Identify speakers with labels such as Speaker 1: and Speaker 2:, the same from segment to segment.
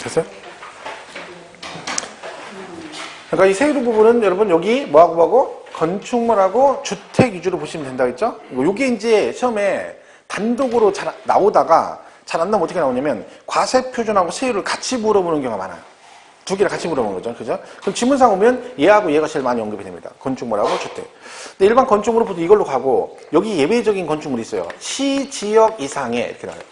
Speaker 1: 됐어요? 그러니까 이 세율 부분은 여러분 여기 뭐하고 건축물하고 주택 위주로 보시면 된다 했죠? 요게 이제 시험에 단독으로 잘 나오다가 잘 안 나오면 어떻게 나오냐면 과세표준하고 세율을 같이 물어보는 경우가 많아요. 두 개를 같이 물어보는 거죠. 그죠? 그럼 지문상 오면 얘하고 얘가 제일 많이 언급이 됩니다. 건축물하고 주택. 근데 일반 건축물은 보통 이걸로 가고 여기 예외적인 건축물이 있어요. 시지역 이상에 이렇게 나와요.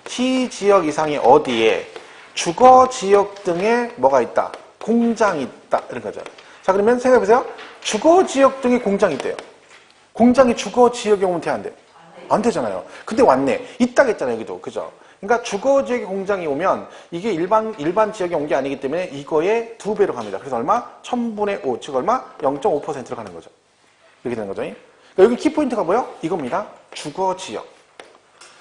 Speaker 1: 시지역 이상의 어디에 주거지역 등에 뭐가 있다? 공장이 있다. 이런 거죠. 자, 그러면 생각해보세요. 주거지역 등에 공장이 있대요. 공장이 주거지역에 오면 돼, 안 돼? 안 되잖아요. 근데 왔네. 있다겠잖아요, 여기도. 그죠? 그러니까 주거지역에 공장이 오면 이게 일반 지역에 온 게 아니기 때문에 이거의 2배로 갑니다. 그래서 얼마? 1000분의 5. 즉 얼마? 0.5%로 가는 거죠. 이렇게 되는 거죠. 그러니까 여기 키포인트가 뭐요? 이겁니다. 주거지역.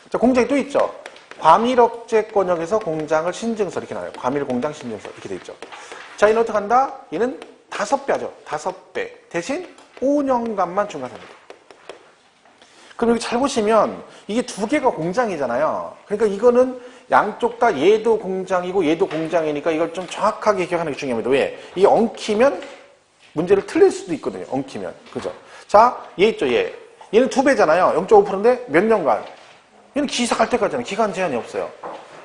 Speaker 1: 자, 공장이 또 있죠. 과밀억제권역에서 공장을 신증서 이렇게 나와요. 과밀공장 신증서 이렇게 돼 있죠. 자, 얘는 어떻게 한다? 얘는 5배 하죠. 5배. 대신 5년간만 중과사입니다. 그럼 여기 잘 보시면 이게 두 개가 공장이잖아요. 그러니까 이거는 양쪽 다 얘도 공장이고 얘도 공장이니까 이걸 좀 정확하게 기억하는 게 중요합니다. 왜? 이게 엉키면 문제를 틀릴 수도 있거든요. 엉키면. 그죠? 자, 얘 있죠, 얘. 얘는 2배잖아요. 0.5%인데 몇 년간? 얘는 기사 갈 때까지는 기간 제한이 없어요.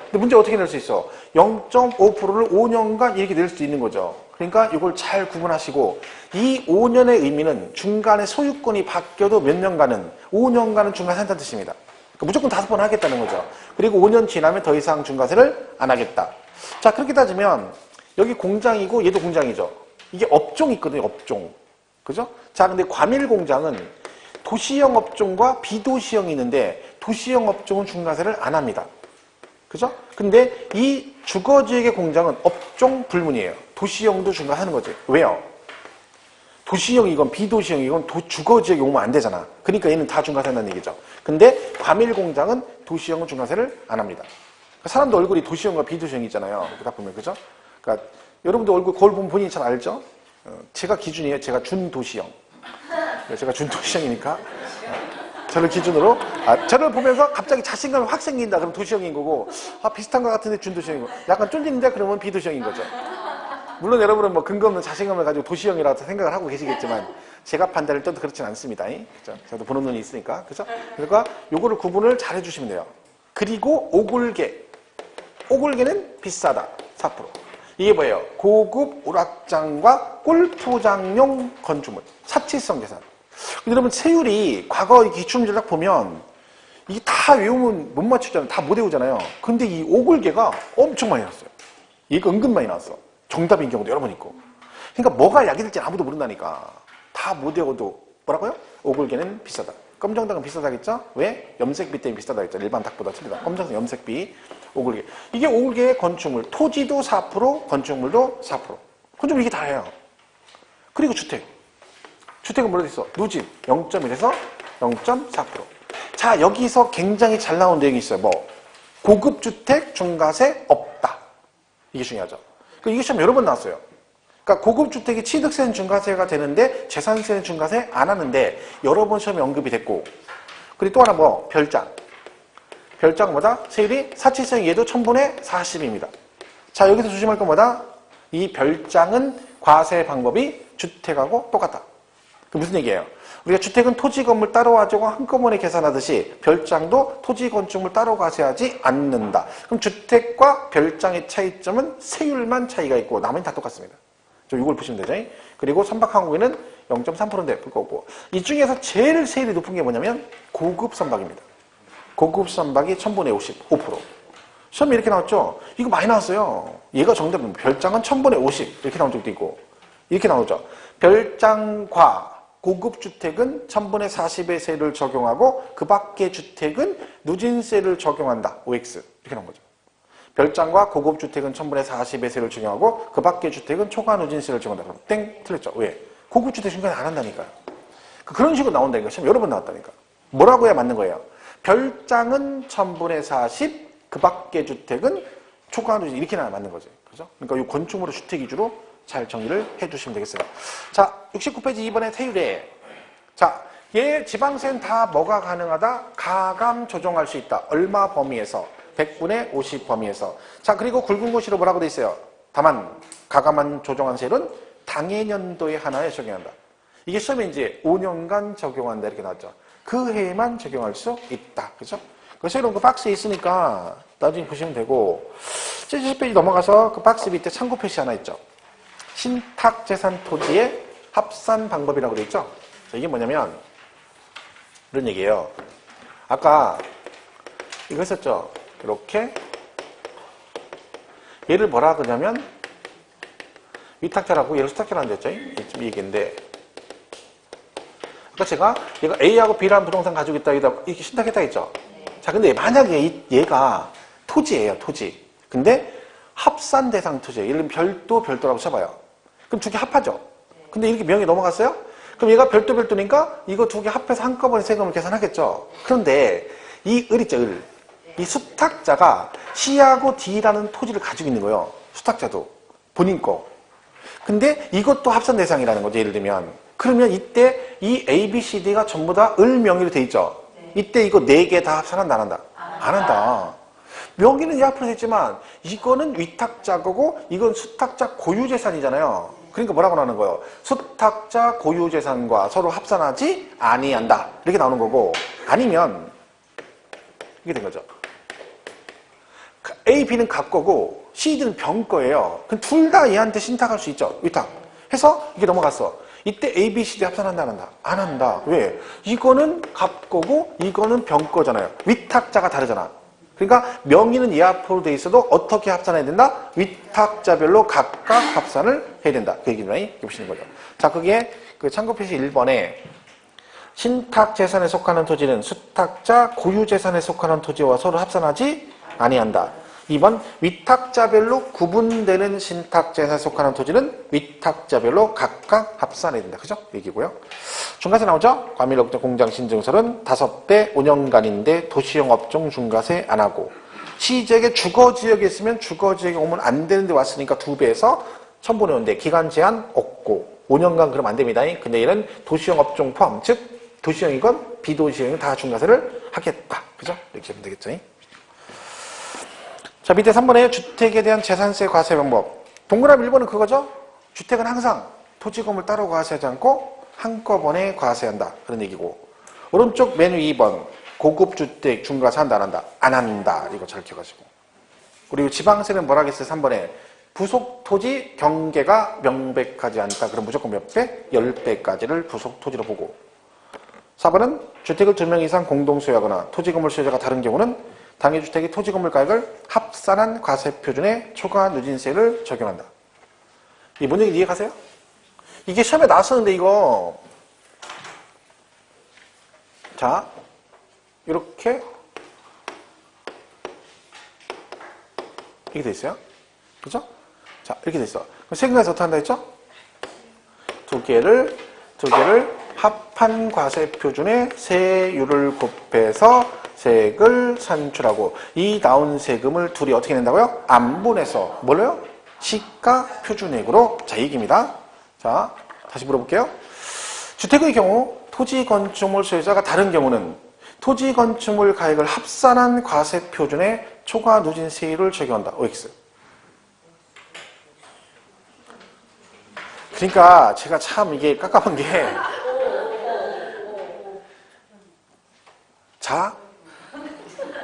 Speaker 1: 근데 문제 어떻게 낼 수 있어? 0.5%를 5년간 이렇게 낼 수 있는 거죠. 그러니까 이걸 잘 구분하시고 이 5년의 의미는 중간에 소유권이 바뀌어도 몇 년간은 5년간은 중과세 한다는 뜻입니다. 그러니까 무조건 5번 하겠다는 거죠. 그리고 5년 지나면 더 이상 중과세를 안 하겠다. 자, 그렇게 따지면 여기 공장이고 얘도 공장이죠. 이게 업종이 있거든요. 업종. 그죠? 자, 근데 과밀공장은 도시형 업종과 비도시형이 있는데 도시형 업종은 중과세를 안 합니다. 그죠? 근데 이 주거지역의 공장은 업종 불문이에요. 도시형도 중과하는 거지. 왜요? 도시형 이건 비도시형 이건 주거지역에 오면 안 되잖아. 그러니까 얘는 다 중과세한다는 얘기죠. 근데 과밀공장은 도시형은 중과세를 안 합니다. 사람도 얼굴이 도시형과 비도시형이 있잖아요. 딱 보면. 그죠? 그러니까 여러분도 얼굴 거울 보면 본인이 잘 알죠? 제가 기준이에요. 제가 준도시형. 제가 준도시형이니까 저를 기준으로 저를 보면서 갑자기 자신감이 확 생긴다. 그럼 도시형인 거고 비슷한 것 같은데 준도시형인 거고 약간 쫄리는데 그러면 비도시형인 거죠. 물론 여러분은 뭐 근거 없는 자신감을 가지고 도시형이라고 생각을 하고 계시겠지만 제가 판단을 떠도 그렇진 않습니다. 그죠? 저도 보는 눈이 있으니까. 그죠? 그러니까 요거를 구분을 잘 해주시면 돼요. 그리고 오골개. 오골개는 비싸다. 4%. 이게 뭐예요? 고급 오락장과 골프장용 건축물. 사치성 계산. 근데 여러분 세율이 과거 기출문제 딱 보면 이게 다 외우면 못 맞추잖아요. 다 못 외우잖아요. 근데 이 오골개가 엄청 많이 나왔어요. 이거 은근 많이 나왔어. 정답인 경우도 여러 번 있고. 그러니까 뭐가 약이 될지 아무도 모른다니까. 다 못 외워도 뭐라고요? 오골개는 비싸다. 검정닭은 비싸다겠죠? 왜? 염색비 때문에 비싸다 했죠. 일반 닭보다 틀리다. 검정닭 염색비, 오골개. 이게 오골개의 건축물. 토지도 4%, 건축물도 4%. 건축물 이게 다예요. 그리고 주택. 주택은 뭐라 돼 있어? 누진 0.1에서 0.4%. 자, 여기서 굉장히 잘 나온 내용이 있어요. 뭐 고급 주택 중과세 없다. 이게 중요하죠. 이게 시험 여러 번 나왔어요. 그러니까 고급 주택이 취득세는 중과세가 되는데 재산세는 중과세 안 하는데 여러 번 시험에 언급이 됐고. 그리고 또 하나 뭐 별장. 별장 뭐다? 세율이 사치성 얘도 1000분의 40입니다. 자, 여기서 조심할 건 뭐다? 이 별장은 과세 방법이 주택하고 똑같다. 그 무슨 얘기예요? 우리가 주택은 토지 건물 따로 가지고 한꺼번에 계산하듯이 별장도 토지 건축물 따로 과세하지 않는다. 그럼 주택과 별장의 차이점은 세율만 차이가 있고 나머지는 다 똑같습니다. 좀 이걸 보시면 되죠. 그리고 선박항공에는 0.3%인데 불거고 이 중에서 제일 세율이 높은 게 뭐냐면 고급 선박입니다. 고급 선박이 1000분의 5%. 시험이 이렇게 나왔죠? 이거 많이 나왔어요. 얘가 정답입니다. 별장은 1000분의 50 이렇게 나온 적도 있고 이렇게 나오죠. 별장과 고급 주택은 1000분의 40의 세를 적용하고 그 밖의 주택은 누진세를 적용한다. OX 이렇게 나온 거죠. 별장과 고급 주택은 1000분의 40의 세를 적용하고 그 밖의 주택은 초과 누진세를 적용한다. 그럼 땡 틀렸죠. 왜? 고급 주택 중간에 안 한다니까요. 그런 식으로 나온다니까. 시험 여러 번 나왔다니까. 뭐라고 해야 맞는 거예요? 별장은 1000분의 40, 그 밖의 주택은 초과 누진 이렇게 나야 맞는 거죠. 그죠? 그러니까 이 건축물의 주택 위주로 잘 정리를 해주시면 되겠어요. 자, 69페이지 2번의 세율에 자, 얘 지방세는 다 뭐가 가능하다? 가감 조정할 수 있다. 얼마 범위에서? 100분의 50 범위에서. 자, 그리고 굵은 고시로 뭐라고 돼 있어요? 다만 가감한 조정한 세율은 당해년도에 하나에 적용한다. 이게 시험에 이제 5년간 적용한다 이렇게 나왔죠. 그 해에만 적용할 수 있다. 그죠? 그래서 이런 거 박스에 있으니까 나중에 보시면 되고, 70페이지 넘어가서 그 박스 밑에 참고 표시 하나 있죠. 신탁재산 토지의 합산 방법이라고 돼 있죠. 자, 이게 뭐냐면 이런 얘기예요. 아까 이거 했었죠. 이렇게 얘를 뭐라 그러냐면 위탁자라고 얘를 수탁자라는 됐죠. 이 얘기인데, 아까 제가 얘가 A하고 B라는 부동산 가지고 있다 이렇게 신탁했다 했죠. 자, 근데 만약에 얘가 토지예요, 토지. 근데 합산 대상 토지예요. 예를 들면 별도라고 쳐봐요. 그럼 두 개 합하죠. 근데 이렇게 명이 넘어갔어요? 그럼 얘가 별도니까 이거 두 개 합해서 한꺼번에 세금을 계산하겠죠. 그런데 이 을 있죠, 을. 이 수탁자가 C하고 D라는 토지를 가지고 있는 거예요. 수탁자도. 본인 거. 근데 이것도 합산 대상이라는 거죠, 예를 들면. 그러면 이때 이 A, B, C, D가 전부 다 을 명의로 돼 있죠. 이때 이거 4개 다 합산한다, 안 한다? 안 한다. 명의는 이 앞으로 있지만 이거는 위탁자 거고 이건 수탁자 고유재산이잖아요. 그러니까 뭐라고 나오는 거예요? 수탁자 고유재산과 서로 합산하지 아니한다. 이렇게 나오는 거고, 아니면 이게 된 거죠. A, B는 갑 거고 C, D는 병 거예요. 그럼 둘 다 얘한테 신탁할 수 있죠. 위탁. 해서 이게 넘어갔어. 이때 A, B, C, D 합산한다, 안 한다? 안 한다. 왜? 이거는 갑 거고 이거는 병 거잖아요. 위탁자가 다르잖아. 그러니까 명의는 얘 앞으로 돼 있어도 어떻게 합산해야 된다? 위탁자별로 각각 합산을 해야 된다. 그 얘기를 많이 보시는 거죠. 자, 그게 그 참고 표시 1번에 신탁재산에 속하는 토지는 수탁자 고유재산에 속하는 토지와 서로 합산하지 아니한다. 2번 위탁자별로 구분되는 신탁재산에 속하는 토지는 위탁자별로 각각 합산해야 된다. 그죠? 얘기고요. 중과세 나오죠? 과밀업종 공장신증설은 5대 5년간인데 도시형 업종 중과세 안 하고, 시지역에 주거지역에 있으면 주거지역에 오면 안 되는데 왔으니까 2배에서 1000번 오는데 기간 제한 없고 5년간 그러면 안 됩니다. 근데 얘는 도시형 업종 포함, 즉 도시형이건 비도시형이건 다 중과세를 하겠다. 그죠? 이렇게 하면 되겠죠? 자, 밑에 3번에 주택에 대한 재산세 과세 방법. 동그라미 1번은 그거죠? 주택은 항상 토지금을 따로 과세하지 않고 한꺼번에 과세한다. 그런 얘기고. 오른쪽 메뉴 2번. 고급주택 중과세 한다, 안 한다? 안 한다. 이거 잘 기억하시고. 그리고 지방세는 뭐라 하겠어요? 3번에. 부속 토지 경계가 명백하지 않다. 그럼 무조건 몇 배? 10배까지를 부속 토지로 보고. 4번은 주택을 2명 이상 공동 소유하거나 토지건물 소유자가 다른 경우는 당해주택이 토지건물 가격을 합산한 과세표준에 초과 누진세를 적용한다. 이게 뭔 얘기인지 이해가세요? 이게 시험에 나왔었는데 이거, 자, 이렇게 돼 있어요. 그죠? 자, 이렇게 돼 있어. 그럼 세금에서 어떻게 한다 했죠? 두 개를 합한 과세표준에 세율을 곱해서 세액을 산출하고, 이 나온 세금을 둘이 어떻게 낸다고요? 안분해서 뭘로요? 시가 표준액으로. 자, 얘기입니다. 자, 다시 물어볼게요. 주택의 경우 토지 건축물 소유자가 다른 경우는 토지 건축물 가액을 합산한 과세 표준에 초과 누진세율을 적용한다. OX. 그러니까 제가 참 이게 깝깝한 게, 자,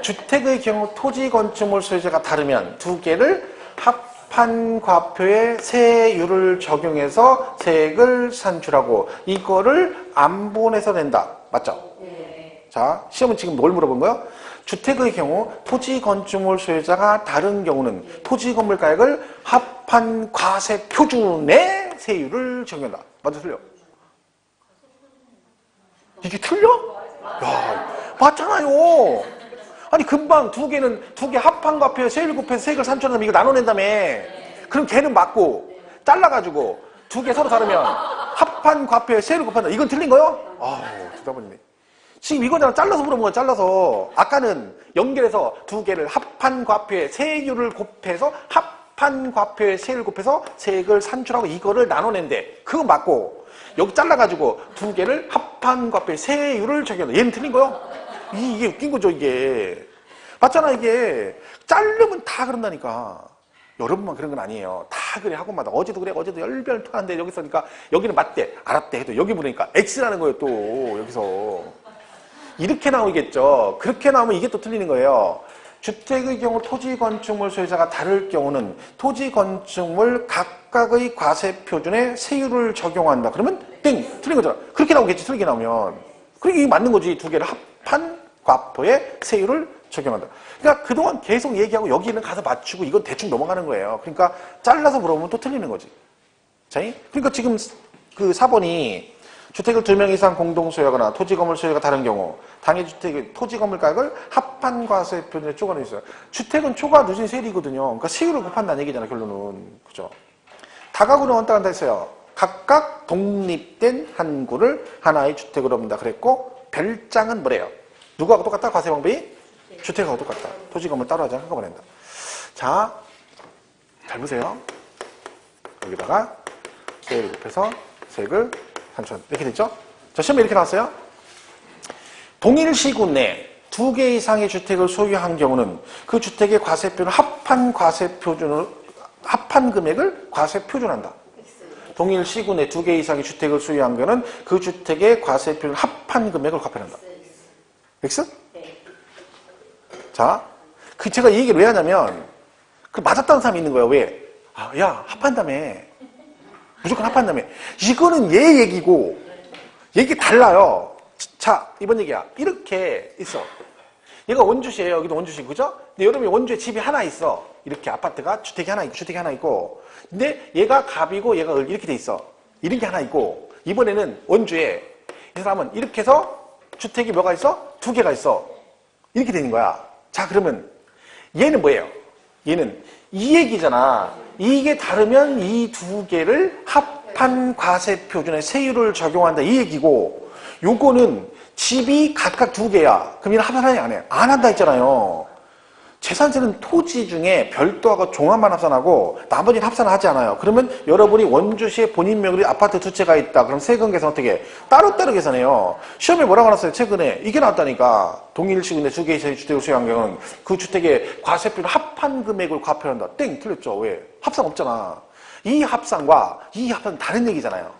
Speaker 1: 주택의 경우 토지 건축물 소유자가 다르면 두 개를 합한 과표에 세율을 적용해서 세액을 산출하고 이거를 안분해서 낸다. 맞죠? 네. 자, 시험은 지금 뭘 물어본 거예요? 주택의 경우 토지 건축물 소유자가 다른 경우는 토지 건물 가액을 합한 과세 표준에 세율을 적용한다. 맞아, 틀려? 이게 틀려? 야, 맞잖아요. 아니, 금방 두 개 합한 과표에 세율 곱해서 세액을 산출하면 이거 나눠낸다며. 그럼 걔는 맞고 잘라가지고 두 개 서로 다르면 합한 과표에 세율 곱한다. 이건 틀린 거요? 아우, 듣다 보니네. 지금 이거잖아. 잘라서 물어본 거야. 잘라서. 아까는 연결해서 두 개를 합한 과표에 세율을 곱해서 합한 과표에 세율을 곱해서 세액을 산출하고 이거를 나눠낸대. 그거 맞고, 여기 잘라가지고 두 개를 합한 과표에 세율을 적용한다. 얘는 틀린 거요? 이게 웃긴 거죠, 이게. 맞잖아, 이게. 자르면 다 그런다니까. 여러분만 그런 건 아니에요. 다 그래, 학원마다. 어제도 그래, 어제도 열변을 토하는데 여기서 그러니까 여기는 맞대, 알았대 해도 여기 보니까 X라는 거예요, 또. 여기서. 이렇게 나오겠죠. 그렇게 나오면 이게 또 틀리는 거예요. 주택의 경우 토지 건축물 소유자가 다를 경우는 토지 건축물 각각의 과세 표준에 세율을 적용한다. 그러면 땡! 틀린 거잖아. 그렇게 나오겠지, 틀리게 나오면. 그러니까 이게 맞는 거지. 두 개를 합한 과표에 세율을 적용한다. 그러니까 그동안 계속 얘기하고 여기는 가서 맞추고 이건 대충 넘어가는 거예요. 그러니까 잘라서 물어보면 또 틀리는 거지. 자, 그러니까 지금 그 4번이 주택을 2명 이상 공동 소유하거나 토지 건물 소유가 다른 경우 당해 주택의 토지 건물 가격을 합한 과세 표준에 쪼가려 있어요. 주택은 초과 누진 세율이거든요. 그러니까 세율을 곱한다는 얘기잖아, 결론은. 그죠? 다가구는 어디다 한다 했어요? 각각 독립된 한 구를 하나의 주택으로 본다 그랬고 별장은 뭐래요? 누구하고 똑같다? 과세 방법이? 주택하고 똑같다. 토지 건물 따로 하지 않고 한꺼번에 한다. 자, 잘 보세요. 여기다가 세율을 곱해서 세액을 3천 이렇게 됐죠? 자, 시험에 이렇게 나왔어요. 동일 시구 내 2개 이상의 주택을 소유한 경우는 그 주택의 과세표는 합한 과세표준을 합한 금액을 과세표준한다. 동일 시구 내 2개 이상의 주택을 소유한 경우는 그 주택의 과세표는 합한 금액을 과표한다. X? 자, 제가 이 얘기를 왜 하냐면 그 맞았다는 사람이 있는 거예요. 왜? 아, 야, 합한다며. 무조건 합한다며. 이거는 얘 얘기고 얘기 달라요. 자, 이번 얘기야. 이렇게 있어. 얘가 원주시예요. 여기도 원주시, 그죠? 근데 여러분이 원주에 집이 하나 있어. 이렇게 아파트가 주택이 하나 있고 주택이 하나 있고. 근데 얘가 갑이고 얘가 을 이렇게 돼 있어. 이런 게 하나 있고. 이번에는 원주에 이 사람은 이렇게 해서 주택이 뭐가 있어? 2개가 있어. 이렇게 되는 거야. 자, 그러면 얘는 뭐예요? 얘는 이 얘기잖아. 이게 다르면 이 2개를 합한 과세 표준에 세율을 적용한다 이 얘기고, 요거는 집이 각각 2개야. 그럼 얘는 합산하냐 안 해? 안 한다 했잖아요. 재산세는 토지 중에 별도하고 종합만 합산하고 나머지는 합산을 하지 않아요. 그러면 여러분이 원주시에 본인 명의로 아파트 2채가 있다. 그럼 세금 계산 어떻게 해? 따로따로 계산해요. 시험에 뭐라고 나왔어요? 최근에 이게 나왔다니까. 동일 시군에 2개 이상의 주택을 소유한 경우는 그 주택의 과세표를 합한 금액을 과표한다. 땡! 틀렸죠. 왜? 합산 없잖아. 이 합산과 이 합산은 다른 얘기잖아요.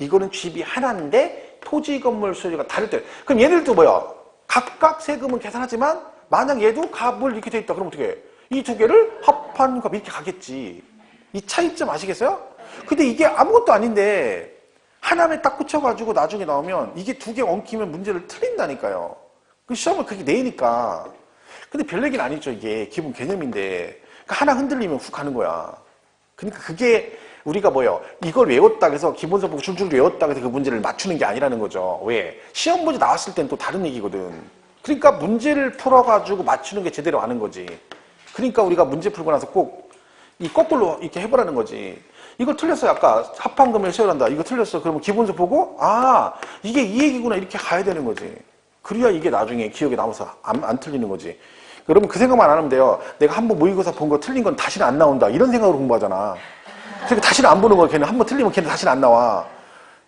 Speaker 1: 이거는 집이 하나인데 토지 건물 소유가 다를 때. 그럼 얘네들도 뭐야? 각각 세금은 계산하지만 만약 얘도 값을 이렇게 돼 있다. 그럼 어떻게 해? 이 2개를 합한 값 이렇게 가겠지. 이 차이점 아시겠어요? 근데 이게 아무것도 아닌데 하나에 딱 꽂혀가지고 나중에 나오면 이게 2개 엉키면 문제를 틀린다니까요. 그 시험을 그렇게 내니까. 근데 별 얘기는 아니죠. 이게 기본 개념인데. 그러니까 하나 흔들리면 훅 가는 거야. 그러니까 그게 우리가 뭐예요? 이걸 외웠다 그래서 기본서부 줄줄 외웠다 그래서 그 문제를 맞추는 게 아니라는 거죠. 왜? 시험 문제 나왔을 땐 또 다른 얘기거든. 그러니까 문제를 풀어가지고 맞추는 게 제대로 아는 거지. 그러니까 우리가 문제 풀고 나서 꼭 이 거꾸로 이렇게 해보라는 거지. 이걸 틀렸어요. 아까 합한금을 세우란다. 이거 틀렸어. 그러면 기본서 보고 아 이게 이 얘기구나 이렇게 가야 되는 거지. 그래야 이게 나중에 기억에 남아서 안 틀리는 거지. 여러분 그 생각만 안 하면 돼요. 내가 한번 모의고사 본 거 틀린 건 다시는 안 나온다. 이런 생각으로 공부하잖아. 그러니까 다시는 안 보는 거야. 걔는 한번 틀리면 걔는 다시는 안 나와.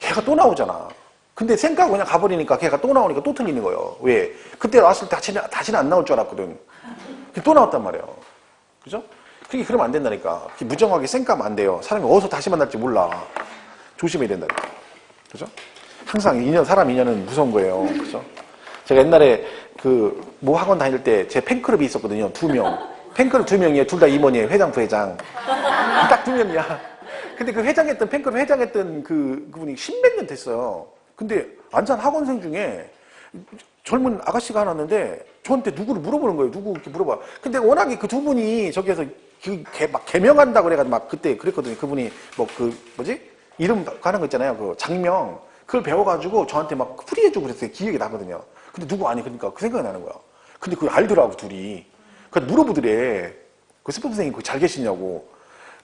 Speaker 1: 걔가 또 나오잖아. 근데 생각 그냥 가버리니까 걔가 또 나오니까 또 틀리는 거예요. 왜? 그때 나왔을 때 다시는 안 나올 줄 알았거든. 또 나왔단 말이에요. 그죠? 그게 그러면 안 된다니까. 무정하게 생각하면 안 돼요. 사람이 어디서 다시 만날지 몰라. 조심해야 된다니까. 그죠? 항상 사람 인연은 무서운 거예요. 그죠? 제가 옛날에 모 학원 다닐 때 제 팬클럽이 있었거든요. 2명. 팬클럽 2명이에요. 둘 다 임원이에요. 회장, 부회장. 딱 2명이야. 근데 그 팬클럽 회장했던 그분이 10몇 년 됐어요. 근데 안산 학원생 중에 젊은 아가씨가 하나 왔는데 저한테 누구를 물어보는 거예요. 누구 이렇게 물어봐. 근데 워낙에 그 2분이 저기에서 막 개명한다고 그래가지고 막 그때 그랬거든요. 그분이 이름 가는 거 있잖아요. 그 장명. 그걸 배워가지고 저한테 막 풀이해주고 그랬어요. 기억이 나거든요. 근데 누구 아니? 그러니까 그 생각이 나는 거야. 근데 그걸 알더라고, 둘이. 그래서 물어보더래. 그 스포 선생님 거기 잘 계시냐고.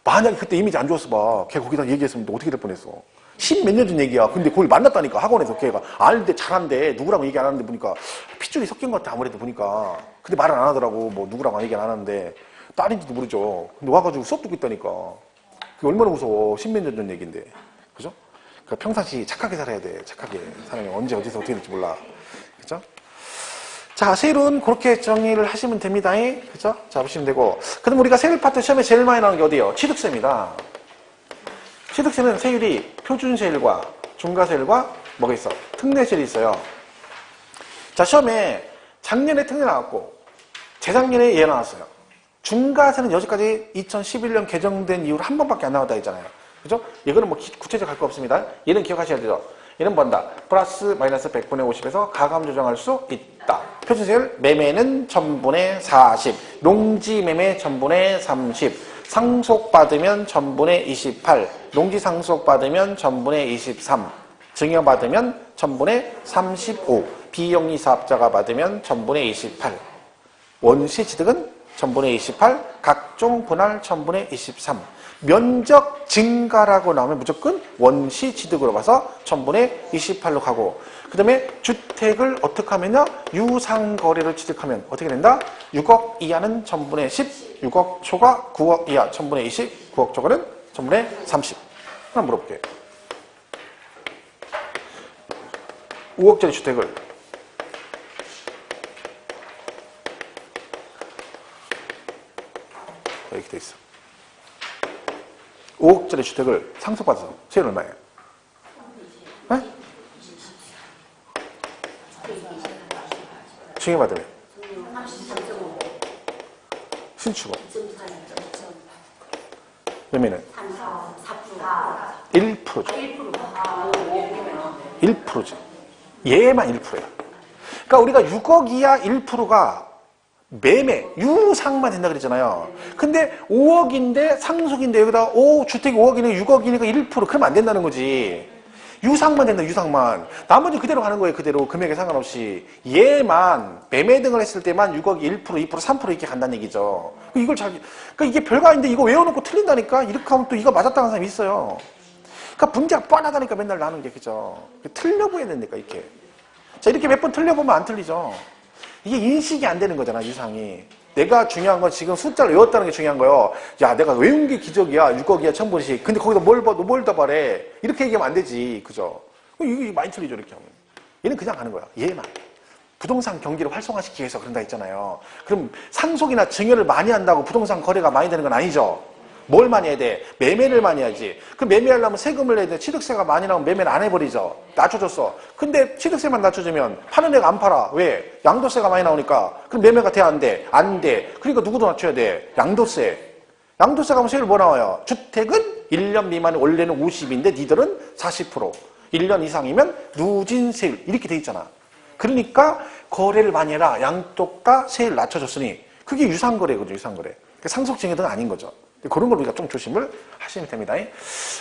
Speaker 1: 만약에 그때 이미지 안 좋았어 봐. 걔 거기다 얘기했으면 또 어떻게 될 뻔했어. 10몇 년 전 얘기야. 근데 거기 만났다니까, 학원에서 걔가. 아는데 잘한대. 누구라고 얘기 안 하는데 보니까 핏줄이 섞인 것 같아, 아무래도 보니까. 근데 말을 안 하더라고. 뭐 누구라고 얘기 안 하는데. 딸인지도 모르죠. 근데 와가지고 수업 듣고 있다니까. 그게 얼마나 무서워. 10몇 년 전 얘기인데. 그죠? 그러니까 평상시 착하게 살아야 돼. 착하게. 사람이 언제 어디서 어떻게 될지 몰라. 그죠? 자, 세율은 그렇게 정리를 하시면 됩니다. 그죠? 자, 보시면 되고. 그럼 우리가 세율 파트 시험에 제일 많이 나오는 게 어디예요? 취득세입니다. 취득세는 세율이 표준세율과 중과세율과 뭐가 있어? 특례세율이 있어요. 자, 시험에 작년에 특례 나왔고 재작년에 예 나왔어요. 중과세는 여기까지 2011년 개정된 이후로 한 번밖에 안 나왔다 했잖아요. 그죠? 이거는 뭐 구체적 할 거 없습니다. 얘는 기억하셔야 되죠. 얘는 뭔다? 플러스 마이너스 100분의 50에서 가감 조정할 수 있다. 표준세율 매매는 1000분의 40, 농지 매매 1000분의 30, 상속받으면 1000분의 28, 농지 상속받으면 1000분의 23, 증여받으면 1000분의 35, 비영리 사업자가 받으면 1000분의 28, 원시취득은 1000분의 28, 각종 분할 1000분의 23, 면적 증가라고 나오면 무조건 원시취득으로 가서 1000분의 28로 가고, 그 다음에 주택을 어떻게 하면요? 유상거래로 취득하면 어떻게 된다? 6억 이하는 1000분의 10, 6억 초과 9억 이하 1000분의 20, 9억 초과는 1000분의 30. 하나 물어볼게요. 5억짜리 주택을 이렇게 돼 있어. 5억짜리 주택을 상속받아서 세율 얼마예요? 네? 증여받으면 신축은 매매는 1%죠. 1%죠. 얘만 1%야. 그러니까 우리가 6억 이하 1%가 매매, 유상만 된다 그랬잖아요. 근데 5억인데 상속인데 여기다 주택이 5억이니까 6억이니까 1% 그러면 안 된다는 거지. 유상만 된다, 유상만. 나머지 그대로 가는 거예요, 그대로. 금액에 상관없이. 얘만 매매 등을 했을 때만 6억이 1%, 2%, 3% 이렇게 간다는 얘기죠. 이걸 그러니까 이게 별거 아닌데 이거 외워놓고 틀린다니까? 이렇게 하면 또 이거 맞았다는 사람이 있어요. 그러니까 문제가 뻔하다니까 맨날 나는 게, 그죠? 틀려보여야 된다니까, 이렇게. 자, 이렇게 몇 번 틀려보면 안 틀리죠. 이게 인식이 안 되는 거잖아, 유상이. 내가 중요한 건 지금 숫자를 외웠다는 게 중요한 거예요. 야, 내가 외운 게 기적이야. 6억이야, 1000분씩. 근데 거기다 뭘 더 바래. 이렇게 얘기하면 안 되지. 그죠? 이게 많이 틀리죠, 이렇게 하면. 얘는 그냥 가는 거야. 얘만. 부동산 경기를 활성화시키기 위해서 그런다 했잖아요. 그럼 상속이나 증여를 많이 한다고 부동산 거래가 많이 되는 건 아니죠. 뭘 많이 해야 돼? 매매를 많이 해야지. 그럼 매매하려면 세금을 내야 돼. 취득세가 많이 나오면 매매를 안 해버리죠. 낮춰줬어. 근데 취득세만 낮춰주면 파는 애가 안 팔아. 왜? 양도세가 많이 나오니까. 그럼 매매가 돼? 안 돼? 안 돼. 그러니까 누구도 낮춰야 돼? 양도세. 양도세 가면 세율 뭐 나와요? 주택은 1년 미만에 원래는 50인데 니들은 40%. 1년 이상이면 누진세율. 이렇게 돼 있잖아. 그러니까 거래를 많이 해라. 양쪽 다 세율 낮춰줬으니 그게 유상거래거죠. 유상거래. 상속증여는 아닌 거죠. 그런 걸 우리가 좀 조심을 하시면 됩니다.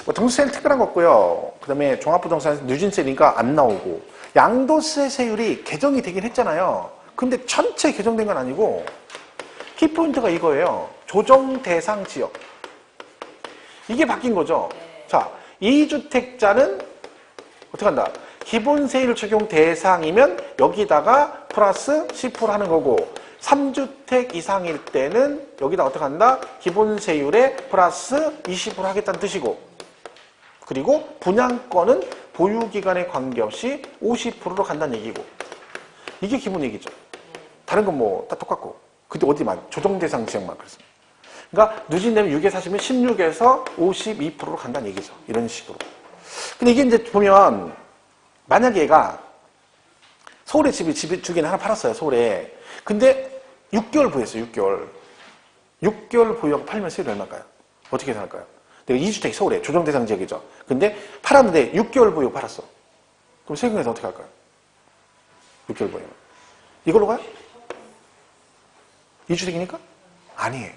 Speaker 1: 뭐 등수세는 특별한 거 없고요. 그 다음에 종합부동산에서 누진세니까 안 나오고, 양도세 세율이 개정이 되긴 했잖아요. 근데 전체 개정된 건 아니고 키포인트가 이거예요. 조정 대상 지역. 이게 바뀐 거죠. 자, 2주택자는 어떻게 한다? 기본세율 적용 대상이면 여기다가 플러스 10% 하는 거고, 3주택 이상일 때는 여기다 어떻게 한다? 기본세율에 플러스 20% 하겠다는 뜻이고, 그리고 분양권은 보유기간에 관계없이 50%로 간다는 얘기고, 이게 기본 얘기죠. 다른 건 뭐 다 똑같고. 근데 어디만? 조정대상 지역만 그렇습니다. 그러니까 누진되면 6에 사시면 16에서 52%로 간다는 얘기죠. 이런 식으로. 근데 이게 이제 보면 만약에 얘가 서울에 집 두 개는 하나 팔았어요. 서울에. 근데 6개월 보유했어요. 6개월. 6개월 보유하고 팔면 세율이 얼마일까요? 어떻게 계산할까요? 내가 2주택 서울에 조정대상 지역이죠. 근데 팔았는데 6개월 보유하고 팔았어. 그럼 세금에서 어떻게 할까요? 6개월 보유면. 이걸로 가요? 2주택이니까? 아니에요.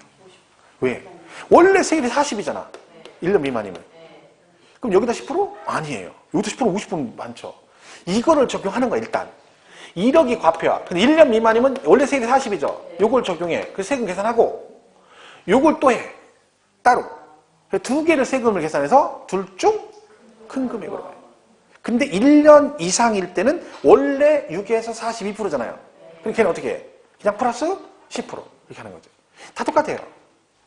Speaker 1: 왜? 원래 세율이 40이잖아. 1년 미만이면. 그럼 여기다 10%? 아니에요. 여기다 10%, 50% 많죠. 이거를 적용하는 거야, 일단. 1억이 과표야. 근데 1년 미만이면 원래 세율이 40이죠. 요걸 적용해. 그래서 세금 계산하고, 요걸 또 해. 따로. 두 개를 세금을 계산해서 둘 중 큰 금액으로 가요. 근데 1년 이상일 때는 원래 6에서 42%잖아요. 그럼 걔는 어떻게 해? 그냥 플러스 10% 이렇게 하는 거죠. 다 똑같아요.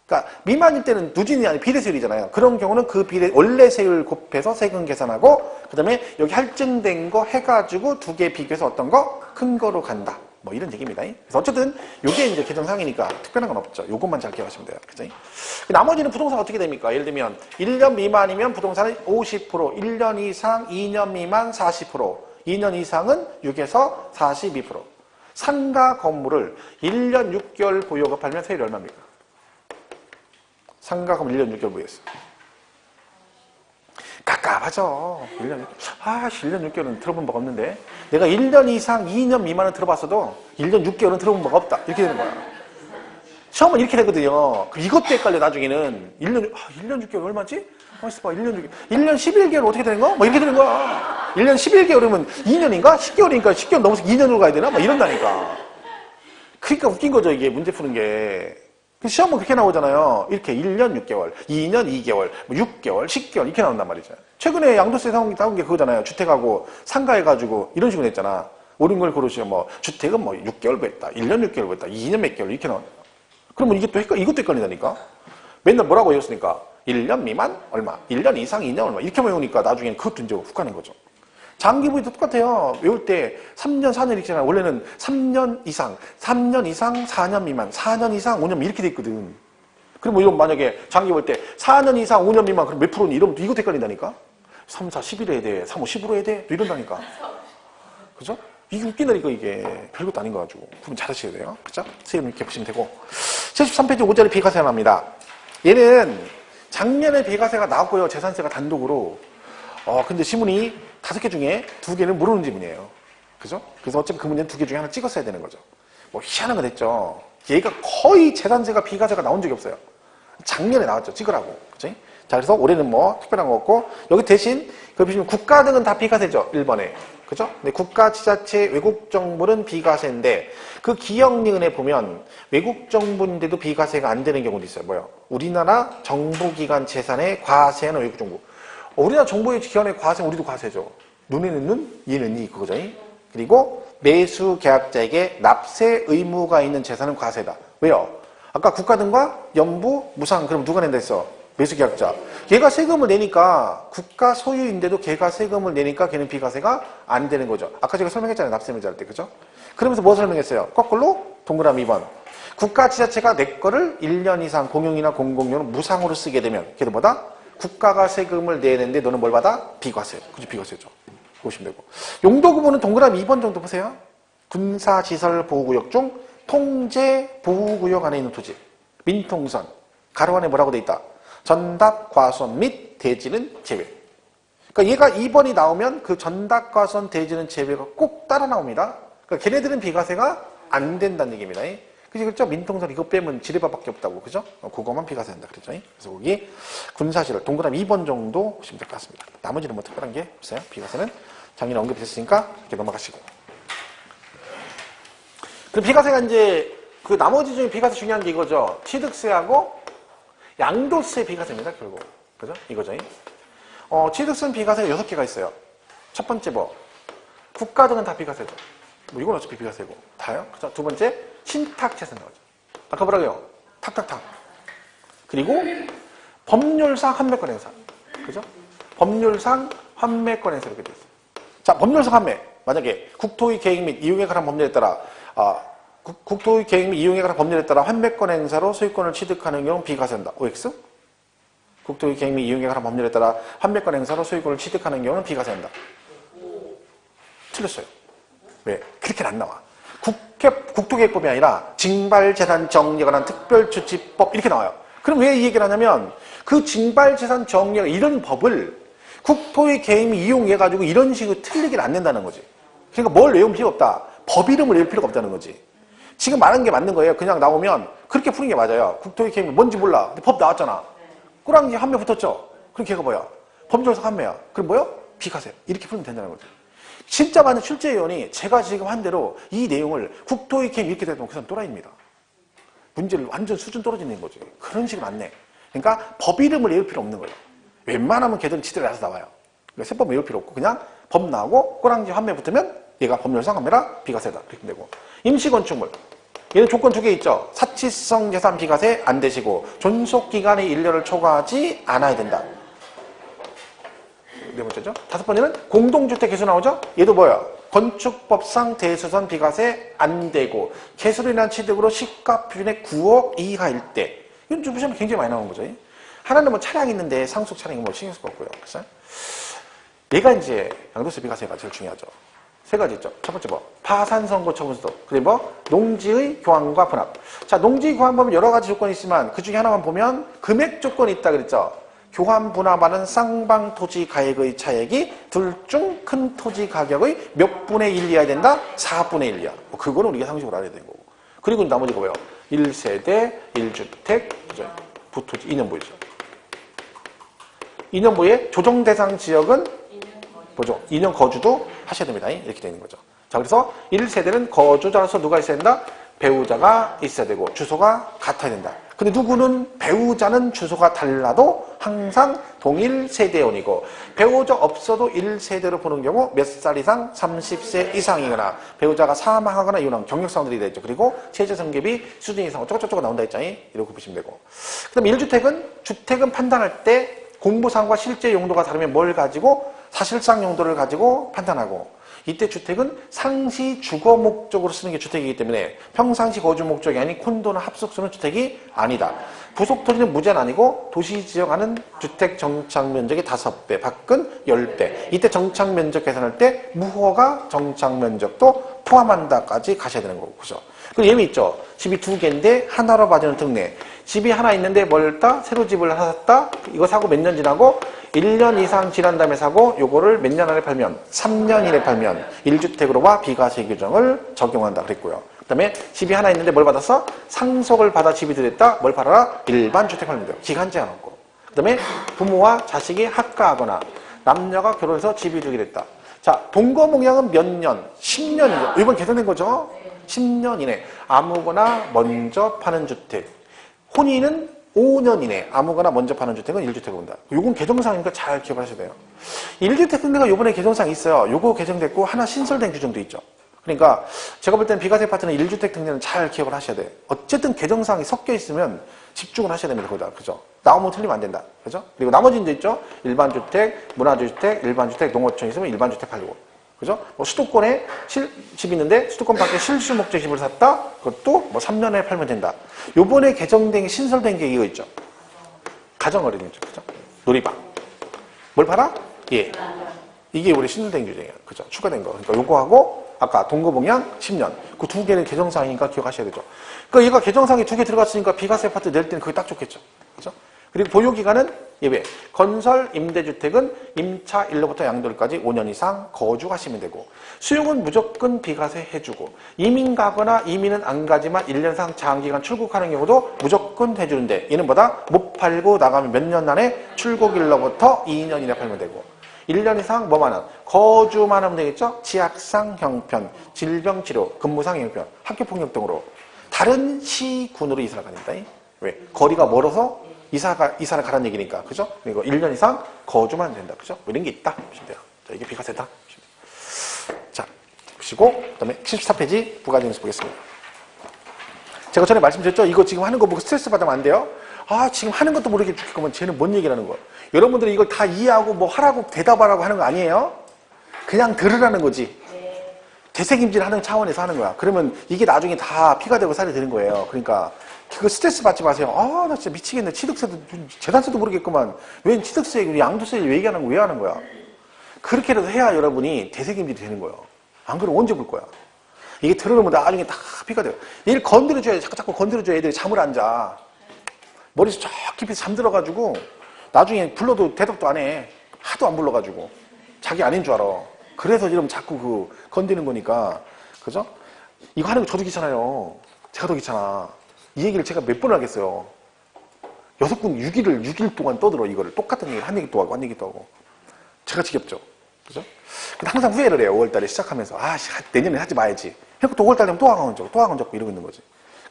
Speaker 1: 그러니까 미만일 때는 누진이 아니라 비례세율이잖아요. 그런 경우는 그 원래 세율 곱해서 세금 계산하고, 그 다음에 여기 할증된 거 해가지고 두 개 비교해서 어떤 거? 큰 거로 간다. 뭐 이런 얘기입니다. 그래서 어쨌든 요게 이제 개정사항이니까 특별한 건 없죠. 요것만 잘 기억하시면 돼요. 그죠? 나머지는 부동산 어떻게 됩니까? 예를 들면 1년 미만이면 부동산은 50%, 1년 이상 2년 미만 40%, 2년 이상은 6에서 42%. 상가 건물을 1년 6개월 보유하고 팔면 세율이 얼마입니까? 상가 건물 1년 6개월 보유했어. 깝깝하죠. 1년 6개월은 들어본 바가 없는데 내가 1년 이상 2년 미만은 들어봤어도 1년 6개월은 들어본 바가 없다. 이렇게 되는 거야. 시험은 이렇게 되거든요. 이것도 헷갈려 나중에는 1년 6개월 얼마지? 있어 봐. 1년 11개월 어떻게 되는 거? 뭐 이렇게 되는 거야. 1년 11개월이면 2년인가? 10개월이니까 10개월 넘어서 2년으로 가야 되나? 뭐 이런다니까. 그러니까 웃긴 거죠. 이게 문제 푸는 게. 시험은 그렇게 나오잖아요. 이렇게 1년 6개월, 2년 2개월, 6개월, 10개월 이렇게 나온단 말이죠. 최근에 양도세 나온 게 그거잖아요. 주택하고 상가해가지고 이런 식으로 냈잖아. 옳은 걸 고르시면 뭐 주택은 뭐 6개월 보였다, 1년 6개월 보였다, 2년 몇 개월 이렇게 나온다. 그러면 이게 또 이것도 헷갈린다니까. 맨날 뭐라고 외웠으니까 1년 미만 얼마, 1년 이상 2년 얼마 이렇게 외우니까 나중에는 그것도 이제 훅 가는 거죠. 장기부도 똑같아요. 외울 때 3년, 4년 이렇게 잖아요. 원래는 3년 이상, 3년 이상, 4년 미만, 4년 이상, 5년 이렇게 돼 있거든. 그럼 뭐 이런 만약에 장기 볼 때 4년 이상, 5년 미만 그럼 몇 프로니? 이러면 또 이것도 헷갈린다니까. 3, 4, 11 해야 돼. 3, 5, 15로 해야 돼. 또 이런다니까. 그죠? 이게 웃기다니까 이게. 별것도 아닌 거 가지고. 구분 잘 하셔야 돼요. 그죠? 선생님 이렇게 보시면 되고. 73페이지 5절에 비과세가 납니다. 얘는 작년에 비과세가 나왔고요. 재산세가 단독으로. 근데 지문이 5개 중에 2개는 모르는 지문이에요. 그죠? 그래서 어차피 그 문제는 2개 중에 하나 찍었어야 되는 거죠. 뭐 희한한 거 됐죠. 얘가 거의 재산세가 비과세가 나온 적이 없어요. 작년에 나왔죠. 찍으라고. 그치? 자, 그래서 올해는 뭐 특별한 거 없고 여기 대신 그 보시면 국가 등은 다 비과세죠. 1번에. 그죠? 근데 국가, 지자체, 외국 정부는 비과세인데 그 기억리은에 보면 외국 정부인데도 비과세가 안 되는 경우도 있어요. 뭐요? 우리나라 정부기관 재산에 과세하는 외국 정부. 우리나라 정부의 기관의 과세는 우리도 과세죠. 눈에는 눈, 이에는 이 그거죠. 그리고 매수 계약자에게 납세 의무가 있는 재산은 과세다. 왜요? 아까 국가 등과 연부, 무상 그럼 누가 낸다 했어? 매수 계약자. 걔가 세금을 내니까 국가 소유인데도 걔가 세금을 내니까 걔는 비과세가 안 되는 거죠. 아까 제가 설명했잖아요. 납세의무자 할 때. 그죠? 그러면서 뭐 설명했어요? 거꾸로 동그라미 2번. 국가 지자체가 내 거를 1년 이상 공용이나 공공용으로 무상으로 쓰게 되면 걔도 뭐다? 국가가 세금을 내는데 너는 뭘 받아? 비과세. 그죠? 비과세죠. 보시면 되고. 용도 구분은 동그라미 2번 정도 보세요. 군사시설보호구역 중 통제 보호구역 안에 있는 토지. 민통선. 가로 안에 뭐라고 돼 있다? 전답, 과선 및 대지는 제외. 그러니까 얘가 2번이 나오면 그 전답, 과선, 대지는 제외가 꼭 따라 나옵니다. 그러니까 걔네들은 비과세가 안 된다는 얘기입니다. 그렇죠? 민통선 이거 빼면 지뢰밥밖에 없다고. 그죠? 그거만 비과세 된다. 그랬죠? 그래서 거기 군사시설 동그라미 2번 정도 보시면 될 것 같습니다. 나머지는 뭐 특별한 게 없어요. 비과세는 작년에 언급했으니까 이렇게 넘어가시고. 그럼 비과세가 이제 그 나머지 중에 비과세 중요한 게 이거죠. 취득세하고 양도세 비과세입니다. 결국. 그죠? 이거죠. 취득세는 비과세가 6개가 있어요. 첫 번째 뭐 국가 등은 다 비과세죠. 뭐 이건 어차피 비과세고 다요. 그죠? 두 번째 신탁재산 나오죠. 아까 뭐라고요? 탁탁탁. 그리고 법률상 환매권 행사. 그죠? 법률상 환매권 행사 이렇게 돼 있어요. 자, 법률상 환매. 만약에 국토의 계획 및 이용에 관한 법률에 따라 국토의 계획 및 이용에 관한 법률에 따라 환매권 행사로 소유권을 취득하는 경우 비과세한다. OX? 국토의 계획 및 이용에 관한 법률에 따라 환매권 행사로 소유권을 취득하는 경우는 비과세한다. 틀렸어요. 왜? 그렇게는 안 나와. 국토계획법이 아니라 징발재산 정리에 관한 특별조치법 이렇게 나와요. 그럼 왜 이 얘기를 하냐면 그 징발재산 정리가 이런 법을 국토의 계획 및 이용해가지고 이런 식으로 틀리기를 안 된다는 거지. 그러니까 뭘 외우면 필요 없다. 법 이름을 외울 필요가 없다는 거지. 지금 말하는 게 맞는 거예요. 그냥 나오면 그렇게 푸는 게 맞아요. 국토의 계획 뭔지 몰라. 근데 법 나왔잖아. 꾸랑지 환매 붙었죠. 그럼 걔가 뭐야? 법률상 환매야. 그럼 뭐야? 비과세. 이렇게 풀면 된다는 거지. 진짜 많은 출제위원이 제가 지금 한 대로 이 내용을 국토의 계획 이렇게 되면 그 사람 또라이입니다. 문제를 완전 수준 떨어지는 거지. 그런 식으로 안 내. 그러니까 법 이름을 외울 필요 없는 거예요. 웬만하면 걔들은 지들이 알아서 나와요. 그러니까 세법 외울 필요 없고 그냥 법 나오고 꼬랑지 환매 붙으면 얘가 법률상 환매라 비과세다. 이렇게 되고. 임시건축물. 얘는 조건 2개 있죠. 사치성 재산 비과세 안 되시고 존속기간의 1년을 초과하지 않아야 된다. 네 번째죠. 5번째는 공동주택 개수 나오죠? 얘도 뭐야? 건축법상 대수선 비과세 안 되고 개수로 인한 취득으로 시가 표준의 9억 이하일 때 이건 좀 보시면 굉장히 많이 나오는 거죠. 하나는 뭐 차량이 있는데 상속 차량이 뭐 신경 쓸 거 없고요. 그래서 얘가 이제 양도세 비과세가 제일 중요하죠. 세 가지 있죠. 첫 번째 뭐 파산 선고 처분소 그리고 뭐 농지의 교환과 분합. 자, 농지 교환 보면 여러 가지 조건이 있지만 그 중에 하나만 보면 금액 조건이 있다 그랬죠. 교환 분합하는 쌍방 토지 가액의 차액이 둘 중 큰 토지 가격의 몇 분의 1이어야 된다? 4분의 1이야. 뭐 그거는 우리가 상식으로 알아야 되는 거고. 그리고 나머지가 뭐예요? 1세대, 1주택, 부토지, 2년부이죠. 2년부의 조정 대상 지역은 뭐죠? 2년 거주도 하셔야 됩니다. 이렇게 되는 거죠. 자, 그래서 1세대는 거주자로서 누가 있어야 된다? 배우자가 있어야 되고 주소가 같아야 된다. 근데 누구는 배우자는 주소가 달라도 항상 동일 세대원이고 배우자 없어도 1세대로 보는 경우 몇 살 이상? 30세 이상이거나 배우자가 사망하거나 이혼한 경력사항들이 되죠. 그리고 최저생계비 수준 이상 어쩌고저쩌고 나온다 했잖아요. 이렇게 보시면 되고. 그 다음에 1주택은 주택은 판단할 때 공부상과 실제 용도가 다르면 뭘 가지고 사실상 용도를 가지고 판단하고 이때 주택은 상시 주거 목적으로 쓰는 게 주택이기 때문에 평상시 거주 목적이 아닌 콘도나 합숙소는 주택이 아니다. 부속 토지는 무제한 아니고 도시 지정하는 주택 정착 면적의 5배, 밖은 10배. 이때 정착 면적 계산할 때 무허가 정착 면적도 포함한다까지 가셔야 되는 거고, 그죠? 그리고 예외 있죠. 집이 2개인데 하나로 봐주는 특례. 집이 하나 있는데 멀다, 새로 집을 하나 샀다, 이거 사고 몇 년 지나고 1년 이상 지난 다음에 사고 요거를 몇 년 안에 팔면 3년 이내 팔면 1주택으로와 비과세 규정을 적용한다 그랬고요. 그 다음에 집이 하나 있는데 뭘 받았어? 상속을 받아 집이 들였다. 뭘 팔아라? 일반 주택 팔면 돼요. 기간 제한 없고. 그 다음에 부모와 자식이 합가하거나 남녀가 결혼해서 집이 들게 됐다. 자, 동거몽양은 몇 년? 10년이죠. 이번 개선된 거죠? 10년 이내 아무거나 먼저 파는 주택. 혼인은 5년 이내 아무거나 먼저 파는 주택은 1주택을 본다. 요건 개정사항이니까 잘 기억하셔야 돼요. 1주택 등대가 요번에 개정사항이 있어요. 요거 개정됐고 하나 신설된 규정도 있죠. 그러니까 제가 볼 때는 비과세 파트는 1주택 등대는 잘 기억을 하셔야 돼요. 어쨌든 개정사항이 섞여 있으면 집중을 하셔야 됩니다. 거기다. 그죠? 나오면 틀리면 안 된다. 그죠? 그리고 나머지 이제 있죠. 일반주택, 문화주택, 일반주택, 농어촌 있으면 일반주택 팔고. 그죠? 뭐 수도권에 집이 있는데 수도권 밖에 실수 목적 집을 샀다? 그것도 뭐 3년에 팔면 된다. 요번에 개정된, 신설된 게 이거 있죠. 가정어린이죠. 그죠? 놀이방. 뭘 팔아? 예. 이게 우리 신설된 규정이에요. 그죠? 추가된 거. 그러니까 요거하고 아까 동거봉양 10년. 그 두 개는 개정사항이니까 기억하셔야 되죠. 그러니까 얘가 개정사항이 2개 들어갔으니까 비과세 파트 낼 때는 그게 딱 좋겠죠. 그죠? 그리고 보유기간은 예외. 건설 임대주택은 임차 1로부터 양도일까지 5년 이상 거주하시면 되고 수용은 무조건 비과세 해주고 이민 가거나 이민은 안 가지만 1년 이상 장기간 출국하는 경우도 무조건 해주는데 얘는 뭐다? 못 팔고 나가면 몇 년 안에 출국일로부터 2년 이내 팔면 되고 1년 이상 뭐만 하면 거주만 하면 되겠죠? 치약상 형편, 질병치료, 근무상 형편, 학교폭력 등으로 다른 시군으로 이사를 가는다. 왜? 거리가 멀어서 이사를 가라는 얘기니까. 그죠? 그리고 1년 이상 거주만 된다. 그죠? 뭐 이런 게 있다. 보시면 돼요. 자, 이게 비과세다. 자, 보시고, 그 다음에 74페이지 부가징수 보겠습니다. 제가 전에 말씀드렸죠? 이거 지금 하는 거 보고 스트레스 받으면 안 돼요? 아, 지금 하는 것도 모르게 죽겠구만. 쟤는 뭔 얘기를 하는 거야? 여러분들이 이걸 다 이해하고 뭐 하라고 대답하라고 하는 거 아니에요? 그냥 들으라는 거지. 되새김질 하는 차원에서 하는 거야. 그러면 이게 나중에 다 피가 되고 살이 되는 거예요. 그러니까 그 스트레스 받지 마세요. 아, 나 진짜 미치겠네. 취득세도, 재산세도 모르겠구만. 왜 취득세, 양도세 왜 얘기하는 거, 왜 하는 거야? 그렇게라도 해야 여러분이 되새김질이 되는 거예요. 안 그러면 언제 볼 거야? 이게 들어놓으면 나중에 다 피가 돼요. 얘를 건드려줘야, 자꾸 건드려줘야 애들이 잠을 안 자. 머리에서 저 깊이 잠들어가지고 나중에 불러도 대답도 안 해. 하도 안 불러가지고. 자기 아닌 줄 알아. 그래서 이러면 자꾸 건드는 거니까. 그죠? 이거 하는 거 저도 귀찮아요. 제가 더 귀찮아. 이 얘기를 제가 몇 번을 하겠어요. 6군 6일 동안 떠들어, 이거를. 똑같은 얘기를 한 얘기도 하고, 한 얘기도 하고. 제가 지겹죠. 그죠? 근데 항상 후회를 해요, 5월달에 시작하면서. 아, 내년에 하지 마야지. 그러니까 또 5월달 되면 또 학원 적고, 또 학원 적고 이러고 있는 거지.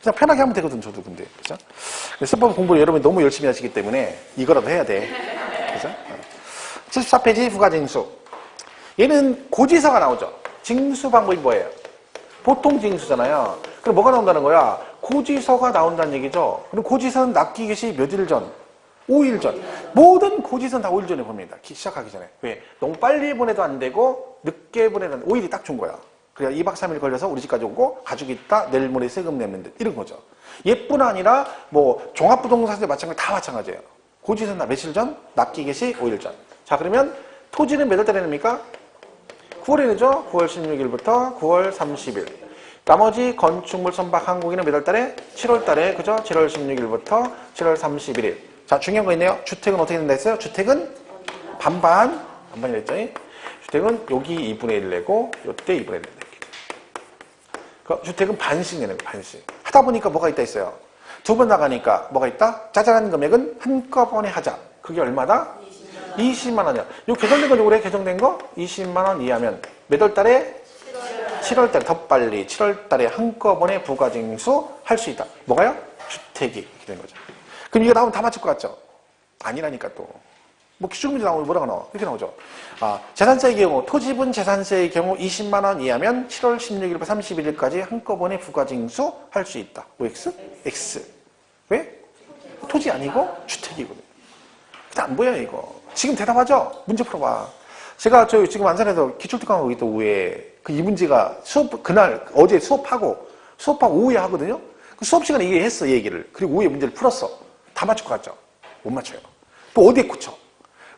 Speaker 1: 그냥 편하게 하면 되거든, 저도 근데. 그죠? 세법 공부를 여러분이 너무 열심히 하시기 때문에 이거라도 해야 돼. 그죠? 74페이지 부가징수. 얘는 고지서가 나오죠. 징수 방법이 뭐예요? 보통 징수잖아요. 그럼 뭐가 나온다는 거야? 고지서가 나온다는 얘기죠. 그럼 고지서는 납기 개시 몇 일 전? 5일 전. 모든 고지서는 다 5일 전에 봅니다. 시작하기 전에. 왜? 너무 빨리 보내도 안 되고 늦게 보내도 안 돼. 5일이 딱 준 거야. 그래야 2박 3일 걸려서 우리 집까지 오고 가지고 있다 내일 모레 세금 내면 돼. 이런 거죠. 얘뿐 아니라 뭐 종합부동산세 마찬가지 다 마찬가지예요. 고지서는 다 며칠 전, 납기 개시 5일 전. 자 그러면 토지는 몇 월 달에 냅니까? 9월에 내죠. 9월 16일부터 9월 30일. 나머지 건축물 선박 항공기는 몇 월 달에? 7월 달에 그죠? 7월 16일부터 7월 31일. 자 중요한 거 있네요. 주택은 어떻게 된다 했어요? 주택은 반반이 됐죠? 주택은 여기 2분의 1 내고 요때 2분의 1 내고. 주택은 반씩 내는 거예요. 반씩. 하다 보니까 뭐가 있다 했어요? 두 번 나가니까 뭐가 있다? 짜잘한 금액은 한꺼번에 하자. 그게 얼마다? 20만 원이야. 요 개정된 거 올해 개정된 거 20만 원 이하면 몇 월 달에? 7월 달에 더 빨리 7월 달에 한꺼번에 부가징수 할 수 있다. 뭐가요? 주택이 이렇게 된 거죠. 그럼 이거 나오면 다 맞출 것 같죠? 아니라니까 또. 뭐 기준금리 나오면 뭐라고 나와? 이렇게 나오죠. 재산세의 경우 토지분 재산세의 경우 20만 원 이하면 7월 16일부터 31일까지 한꺼번에 부가징수 할 수 있다. OX? X. 왜? 토지 아니고 주택이거든요. 근데 안 보여요 이거. 지금 대답하죠? 문제 풀어봐. 제가 지금 안산에서 기출특강하고 있던 오후에 이 문제가 그날 어제 수업하고 오후에 하거든요. 그 수업 시간에 이게 했어 얘기를. 그리고 오후에 문제를 풀었어. 다 맞출 것 같죠? 못 맞춰요. 또 어디에 꽂혀?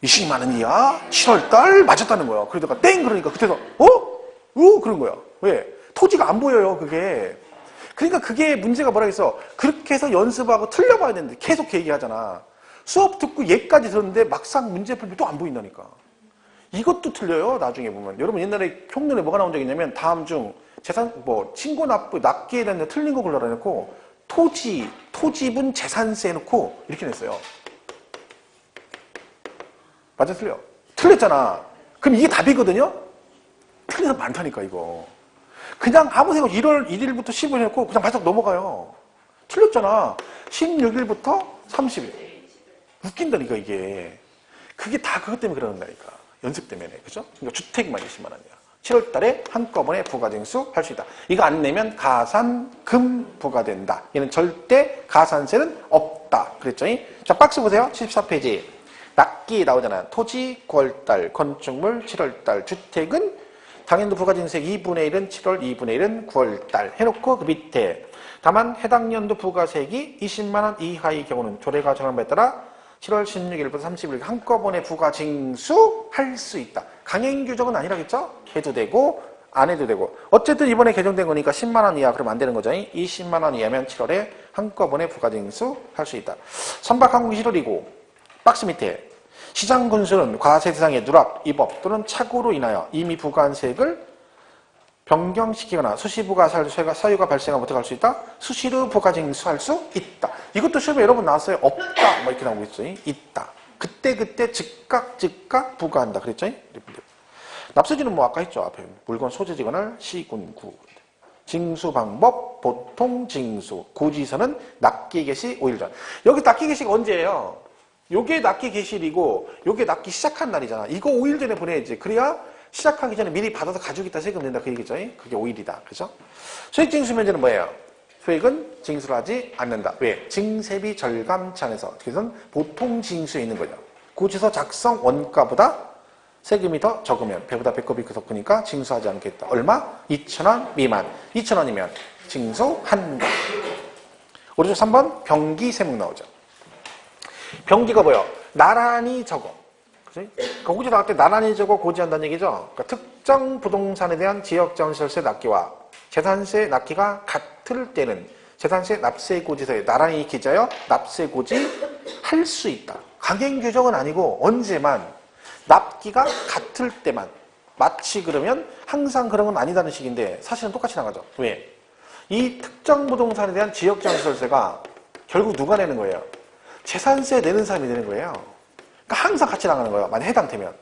Speaker 1: 20만 원 이하 7월 달 맞았다는 거야. 그러다가 땡 그러니까 그때서 그런 거야. 왜? 토지가 안 보여요 그게. 그러니까 그게 문제가 뭐라 했어. 그렇게 해서 연습하고 틀려봐야 되는데 계속 얘기하잖아. 수업 듣고 얘까지 들었는데 막상 문제 풀면 또 안 보인다니까. 이것도 틀려요 나중에 보면. 여러분 옛날에 흉년에 뭐가 나온 적이 있냐면 다음 중 재산 친고 납기에 대한 틀린 거 골라라 해놓고 토지분 재산세 해놓고 이렇게 냈어요. 맞아 틀려? 틀렸잖아. 그럼 이게 답이거든요? 틀린 사람 많다니까 이거. 그냥 아무 생각 1월 1일부터 15일 해놓고 그냥 바짝 넘어가요. 틀렸잖아. 16일부터 30일. 웃긴다니까 이게. 그게 다 그것 때문에 그러는다니까. 연습 때문에. 그죠? 그러니까 주택만 20만 원이야. 7월 달에 한꺼번에 부가징수 할 수 있다. 이거 안 내면 가산금 부과된다. 얘는 절대 가산세는 없다. 그랬죠? 자, 박스 보세요. 74페이지. 납기 나오잖아요. 토지 9월달, 건축물 7월달, 주택은 당연도 부가징세 2분의 1은 7월, 2분의 1은 9월달 해놓고 그 밑에 다만 해당 연도 부가세액이 20만 원 이하의 경우는 조례가 정한 바에 따라 7월 16일부터 30일 한꺼번에 부가징수 할 수 있다. 강행 규정은 아니라겠죠? 해도 되고 안 해도 되고. 어쨌든 이번에 개정된 거니까 10만 원 이하 그러면 안 되는 거죠. 20만 원 이하면 7월에 한꺼번에 부가징수 할 수 있다. 선박항공기 7월이고 박스 밑에 시장 군수는 과세 대상의 누락, 위법 또는 착오로 인하여 이미 부과한 세액을 변경시키거나 수시부가 사유가 발생하면 어떻게 할 수 있다? 수시로 부가징수할 수 있다. 이것도 시험에 여러 번 나왔어요. 없다. 뭐 이렇게 나오고 있어요. 있다. 그때 즉각 부과한다. 그랬죠? 납세지는 뭐 아까 했죠. 앞에 물건 소재지 관할 시군구. 징수 방법 보통 징수. 고지서는 납기 개시 5일 전. 여기 납기 개시가 언제예요? 요게 납기 개시일이고 요게 납기 시작한 날이잖아. 이거 5일 전에 보내야지. 그래야 시작하기 전에 미리 받아서 가지고 있다 세금 낸다 그 얘기죠. 그게 5일이다. 그죠? 소액징수 면제는 뭐예요? 소액은 징수를 하지 않는다. 왜? 증세비 절감치 안에서. 그래서 보통 징수에 있는 거죠. 고지서 작성 원가보다 세금이 더 적으면 배보다 배꼽이 크니까 징수하지 않겠다. 얼마? 2,000원 미만. 2,000원이면 징수한다. 오른쪽 3번 병기 세목 나오죠. 병기가 뭐예요? 나란히 적어. 그치? 고지 나올 때 나란히 적어 고지한다는 얘기죠. 그러니까 특정 부동산에 대한 지역전시세 납기와 재산세 납기가 같을 때는 재산세 납세 고지서에 나란히 기재하여 납세 고지 할 수 있다. 강행 규정은 아니고 언제만 납기가 같을 때만. 마치 그러면 항상 그런 건 아니다는 식인데 사실은 똑같이 나가죠. 왜? 이 특정 부동산에 대한 지역전시세가 결국 누가 내는 거예요? 재산세 내는 사람이 내는 거예요. 그러니까 항상 같이 나가는 거예요. 만약 해당되면.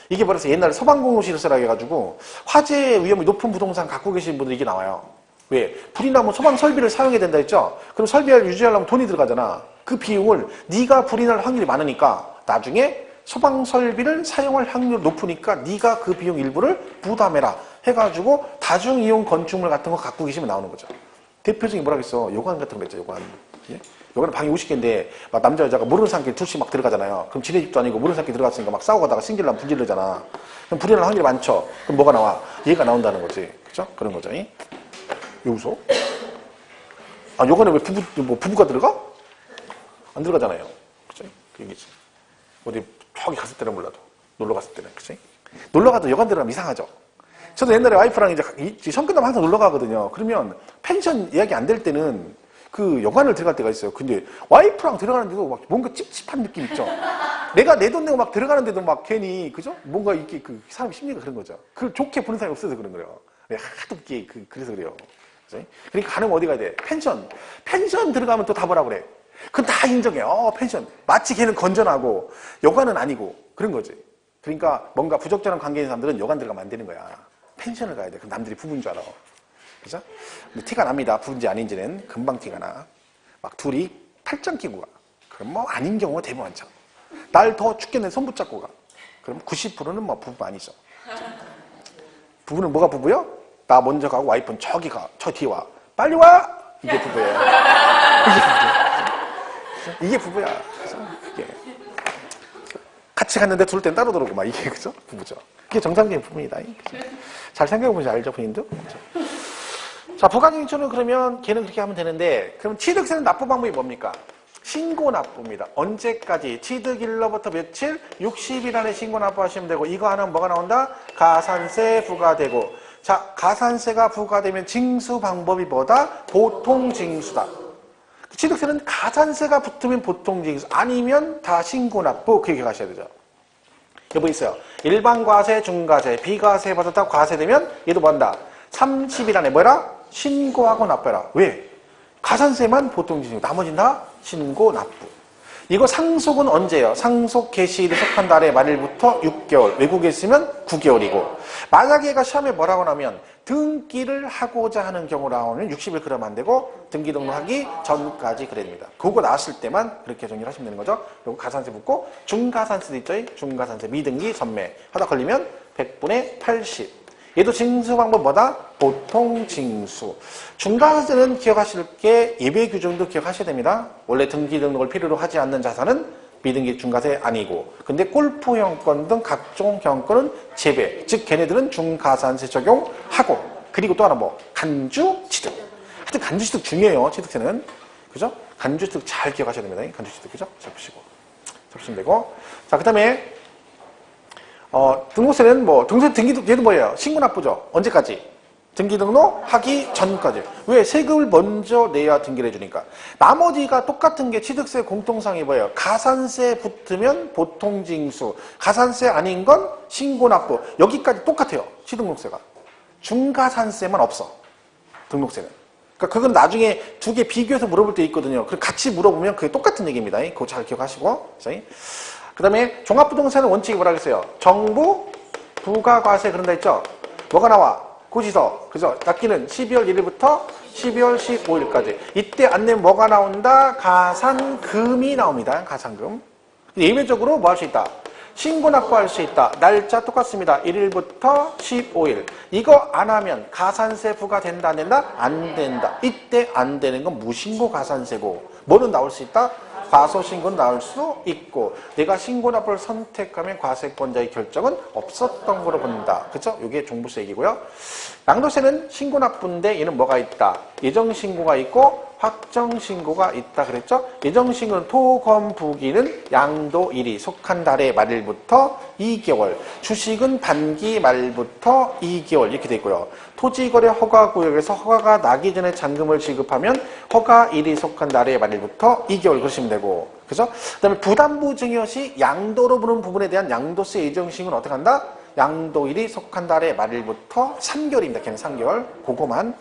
Speaker 1: 이게 뭐라서 옛날에 소방공무실세라고 해가지고 화재 위험이 높은 부동산 갖고 계신 분들이 이게 나와요. 왜? 불이 나면 소방 설비를 사용해야 된다 했죠? 그럼 설비를 유지하려면 돈이 들어가잖아. 그 비용을 네가 불이 날 확률이 많으니까 나중에 소방 설비를 사용할 확률이 높으니까 네가 그 비용 일부를 부담해라 해가지고 다중이용 건축물 같은 거 갖고 계시면 나오는 거죠. 대표적인 뭐라겠어? 요관 같은 거 있죠. 요관. 예? 여기는 방이 50개인데 막 남자 여자가 모르는 사람끼리 둘씩 막 들어가잖아요. 그럼 지네 집도 아니고 모르는 사람끼리 들어갔으니까 막 싸우고 가다가 신길라면 분질르잖아. 그럼 불일어날 확률이 많죠. 그럼 뭐가 나와? 얘가 나온다는 거지. 그죠? 그런 거죠. 왜 웃어? 아, 요거는 왜 부부가 들어가? 안 들어가잖아요. 그죠? 그 얘기지. 어디 저기 갔을 때는 몰라도. 놀러 갔을 때는. 그치? 놀러 가도 여관 들어가면 이상하죠? 저도 옛날에 와이프랑 이제 시험 끝나면 항상 놀러 가거든요. 그러면 펜션 예약이 안 될 때는 그 여관을 들어갈 때가 있어요. 근데 와이프랑 들어가는데도 막 뭔가 찝찝한 느낌 있죠? 내가 내 돈 내고 막 들어가는데도 막 괜히, 그죠? 뭔가 이렇게 그 사람 심리가 그런 거죠. 그걸 좋게 보는 사람이 없어서 그런 거예요. 하도 웃게, 그래서 그래요. 그치? 그러니까 가는 거 어디 가야 돼? 펜션. 펜션 들어가면 또 다 뭐라 그래? 그건 다 인정해. 펜션. 마치 걔는 건전하고 여관은 아니고 그런 거지. 그러니까 뭔가 부적절한 관계인 사람들은 여관 들어가면 안 되는 거야. 펜션을 가야 돼. 그럼 남들이 부부인 줄 알아. 그죠? 근데 티가 납니다. 부부인지 아닌지는 금방 티가 나. 막 둘이 팔짱 끼고 가. 그럼 뭐 아닌 경우가 대부분 많죠. 날 더 죽겠네 손 붙잡고 가. 그럼 90%는 뭐 부부 아니죠. 부부는 뭐가 부부요? 나 먼저 가고 와이프는 저기 가. 저 뒤에 와. 빨리 와! 이게 부부예요. 이게 부부야. 그죠? 그게. 같이 갔는데 둘 땐 따로 들어오고 막 이게 그죠? 부부죠. 그게 정상적인 부부입니다. 그죠? 잘 생각해보면 알죠, 본인도? 그죠? 자, 부가적인 그러면 걔는 그렇게 하면 되는데, 그럼 취득세는 납부 방법이 뭡니까? 신고 납부입니다. 언제까지? 취득일로부터 며칠? 60일 안에 신고 납부하시면 되고, 이거 하면 뭐가 나온다? 가산세 부과되고. 자, 가산세가 부과되면 징수 방법이 뭐다? 보통 징수다. 취득세는 가산세가 붙으면 보통 징수, 아니면 다 신고 납부, 그 얘기 가셔야 되죠. 여보 있어요. 일반 과세, 중과세, 비과세 받았다 과세되면 얘도 뭐 한다? 30일 안에 뭐라? 신고하고 납부해라. 왜? 가산세만 보통 징수, 나머지는 다 신고 납부. 이거 상속은 언제예요? 상속 개시일에 속한 달의 말일부터 6개월, 외국에 있으면 9개월이고, 만약에 얘가 시험에 뭐라고 나오면 등기를 하고자 하는 경우 나오면 60일 그러면 안 되고 등기 등록하기 전까지 그래야 됩니다. 그거 나왔을 때만 그렇게 정리를 하시면 되는 거죠. 그리고 가산세 붙고 중가산세도 있죠. 중가산세 미등기 선매 하다 걸리면 100분의 80. 얘도 징수 방법 뭐다? 보통 징수. 중가산세는 기억하실 게 예외 규정도 기억하셔야 됩니다. 원래 등기 등록을 필요로 하지 않는 자산은 미등기 중과세 아니고, 근데 골프 형권 등 각종 형권은 제외. 즉 걔네들은 중가산세 적용하고, 그리고 또 하나 뭐 간주 취득. 하여튼 간주 취득 중요해요. 취득세는. 그죠? 간주 취득 잘 기억하셔야 됩니다. 간주 취득. 그죠? 잘 보시고. 잡으시면 되고. 자, 그 다음에 등록세는 뭐, 등기, 얘도 뭐예요? 신고 납부죠? 언제까지? 등기 등록하기 전까지. 왜? 세금을 먼저 내야 등기를 해주니까. 나머지가 똑같은 게 취득세 공통상이 뭐예요? 가산세 붙으면 보통징수. 가산세 아닌 건 신고 납부. 여기까지 똑같아요. 취등록세가. 중가산세만 없어. 등록세는. 그러니까 그건 나중에 두 개 비교해서 물어볼 때 있거든요. 그럼 같이 물어보면 그게 똑같은 얘기입니다. 그거 잘 기억하시고. 그 다음에 종합부동산은 원칙이 뭐라 그랬어요? 정부 부가과세 그런다 했죠? 뭐가 나와? 고지서. 그죠? 납기는 12월 1일부터 12월 15일까지. 이때 안 내면 뭐가 나온다? 가산금이 나옵니다. 가산금. 예외적으로 뭐 할 수 있다? 신고 납부할 수 있다. 날짜 똑같습니다. 1일부터 15일. 이거 안 하면 가산세 부과된다 안 된다? 안 된다. 이때 안 되는 건 무신고 가산세고. 뭐는 나올 수 있다? 과소신고는 나올 수 있고, 내가 신고 납부를 선택하면 과세권자의 결정은 없었던 거로 본다. 그쵸? 이게 종부세 얘기고요. 양도세는 신고 납부인데 얘는 뭐가 있다? 예정신고가 있고 확정신고가 있다 그랬죠? 예정신고는 토건부기는 양도일이 속한 달의 말일부터 2개월, 주식은 반기 말부터 2개월 이렇게 돼 있고요. 토지거래 허가구역에서 허가가 나기 전에 잔금을 지급하면 허가일이 속한 달의 말일부터 2개월 그러시면 되고, 그죠? 그 다음에 부담부 증여시 양도로 부는 부분에 대한 양도세 예정신고는 어떻게 한다? 양도일이 속한 달의 말일부터 3개월입니다. 걔는 3개월. 그거만.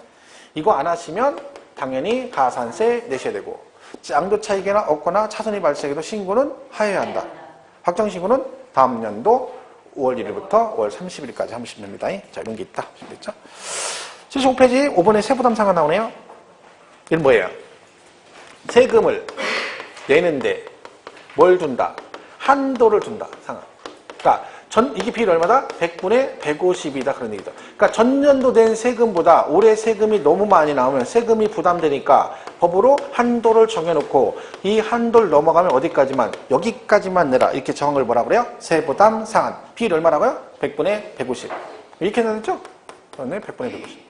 Speaker 1: 이거 안 하시면 당연히 가산세 내셔야 되고, 양도 차익이나 없거나 차손이 발생해도 신고는 하여야 한다. 확정신고는 다음 연도 5월 1일부터 5월 30일까지 하시면 됩니다. 자, 이런 게 있다. 됐죠? 75페이지 5번에 세부담상가 나오네요. 이건 뭐예요? 세금을 내는데 뭘 준다? 한도를 준다. 상한. 그러니까 이게 비율이 얼마다? 100분의 150이다. 그런 얘기죠. 그러니까 전년도 낸 세금보다 올해 세금이 너무 많이 나오면 세금이 부담되니까 법으로 한도를 정해놓고 이 한도를 넘어가면 어디까지만? 여기까지만 내라. 이렇게 정한 걸 뭐라 그래요? 세부담 상한. 비율이 얼마라고요? 100분의 150. 이렇게 내놨죠? 그러네, 100분의 150.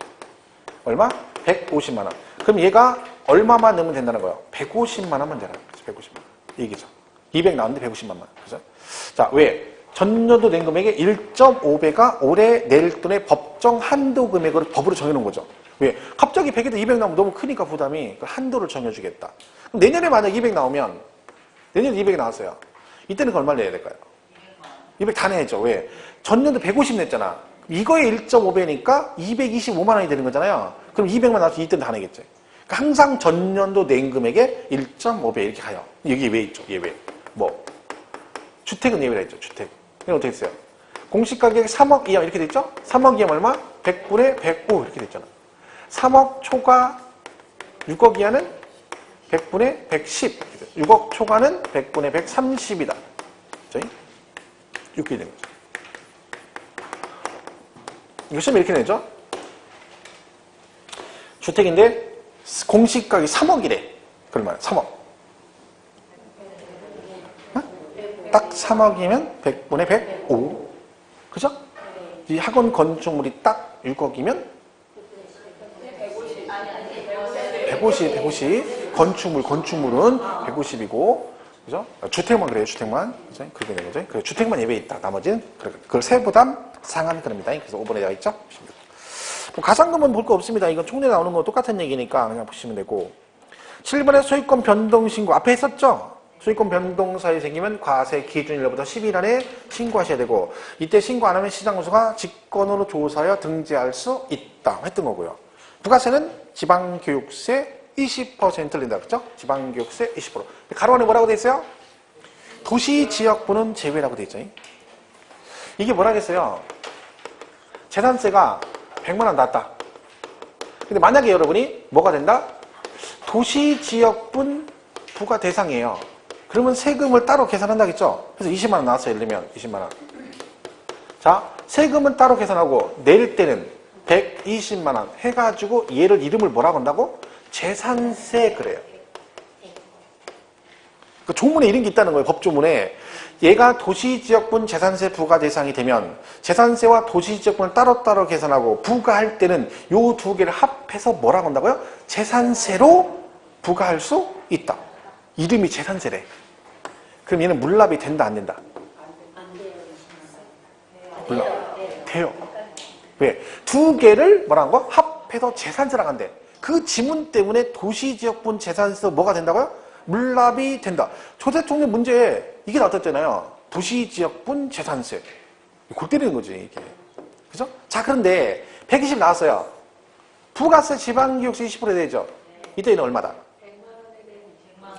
Speaker 1: 얼마? 150만 원. 그럼 얘가 얼마만 넣으면 된다는 거예요? 150만 원만 되라는 거죠. 150만 원. 이 얘기죠. 200 나왔는데 150만 원. 그죠? 자, 왜? 전년도 낸 금액의 1.5배가 올해 낼 돈의 법정 한도 금액으로 법으로 정해놓은 거죠. 왜? 갑자기 100에도 200 나오면 너무 크니까 부담이 그 한도를 정해주겠다. 그럼 내년에 만약 200 나오면 내년에 200 나왔어요. 이때는 얼마 내야 될까요? 200 다 내야죠. 왜? 전년도 150 냈잖아. 이거의 1.5배니까 225만 원이 되는 거잖아요. 그럼 200만 나와서 이때는 다 내겠지. 그러니까 항상 전년도 낸 금액의 1.5배 이렇게 가요. 여기 왜 있죠? 얘 왜? 뭐? 주택은 예외라 했죠. 주택. 이건 어떻게 했어요? 공시가격이 3억 이하 이렇게 됐죠? 3억 이하면 얼마? 100분의 105 이렇게 됐잖아. 3억 초과 6억 이하는 100분의 110. 6억 초과는 100분의 130이다. 이렇게 되는 거죠. 이거 시험에 이렇게 내죠? 주택인데 공시가격이 3억이래. 그러면 3억. 딱 3억이면 100분의 105. 그죠? 이 학원 건축물이 딱 6억이면 150. 건축물은 150이고. 그죠? 주택만 그래요, 주택만. 그죠? 그렇게 되는 거죠. 그래, 주택만 예외 있다. 나머지는 그걸 세부담 상한 그럽니다. 그래서 5번에 나와 있죠? 뭐 가상금은 볼 거 없습니다. 이건 총례 나오는 거 똑같은 얘기니까 그냥 보시면 되고. 7번에 소유권 변동 신고. 앞에 했었죠? 소유권 변동 사유 생기면 과세 기준일로부터 10일 안에 신고하셔야 되고, 이때 신고 안 하면 시장구수가 직권으로 조사하여 등재할 수 있다 했던 거고요. 부가세는 지방교육세 20%를 낸다. 그렇죠? 지방교육세 20%. 가로 안에 뭐라고 돼 있어요? 도시지역부는 제외라고 돼 있죠. 이게 뭐라겠어요? 재산세가 100만 원 나왔다. 근데 만약에 여러분이 뭐가 된다? 도시지역분 부과 대상이에요. 그러면 세금을 따로 계산한다겠죠? 그래서 20만 원 나왔어요. 예를 들면 20만 원. 자, 세금은 따로 계산하고 낼 때는 120만 원 해가지고 얘를 이름을 뭐라고 한다고? 재산세 그래요. 그 조문에 이런 게 있다는 거예요. 법조문에. 얘가 도시지역분 재산세 부과 대상이 되면 재산세와 도시지역분을 따로따로 계산하고 부과할 때는 요 두 개를 합해서 뭐라고 한다고요? 재산세로 부과할 수 있다. 이름이 재산세래. 그럼 얘는 물납이 된다, 안 된다? 물납. 돼요. 왜? 두 개를 뭐라는 거? 합해서 재산세라고 한대. 그 지문 때문에 도시지역분 재산세도 뭐가 된다고요? 물납이 된다. 조세통례 문제에 이게 나왔잖아요. 도시지역분 재산세. 골 때리는 거지, 이게. 그죠? 자, 그런데 120 나왔어요. 부가세 지방교육세 20% 되죠? 이때는 얼마다?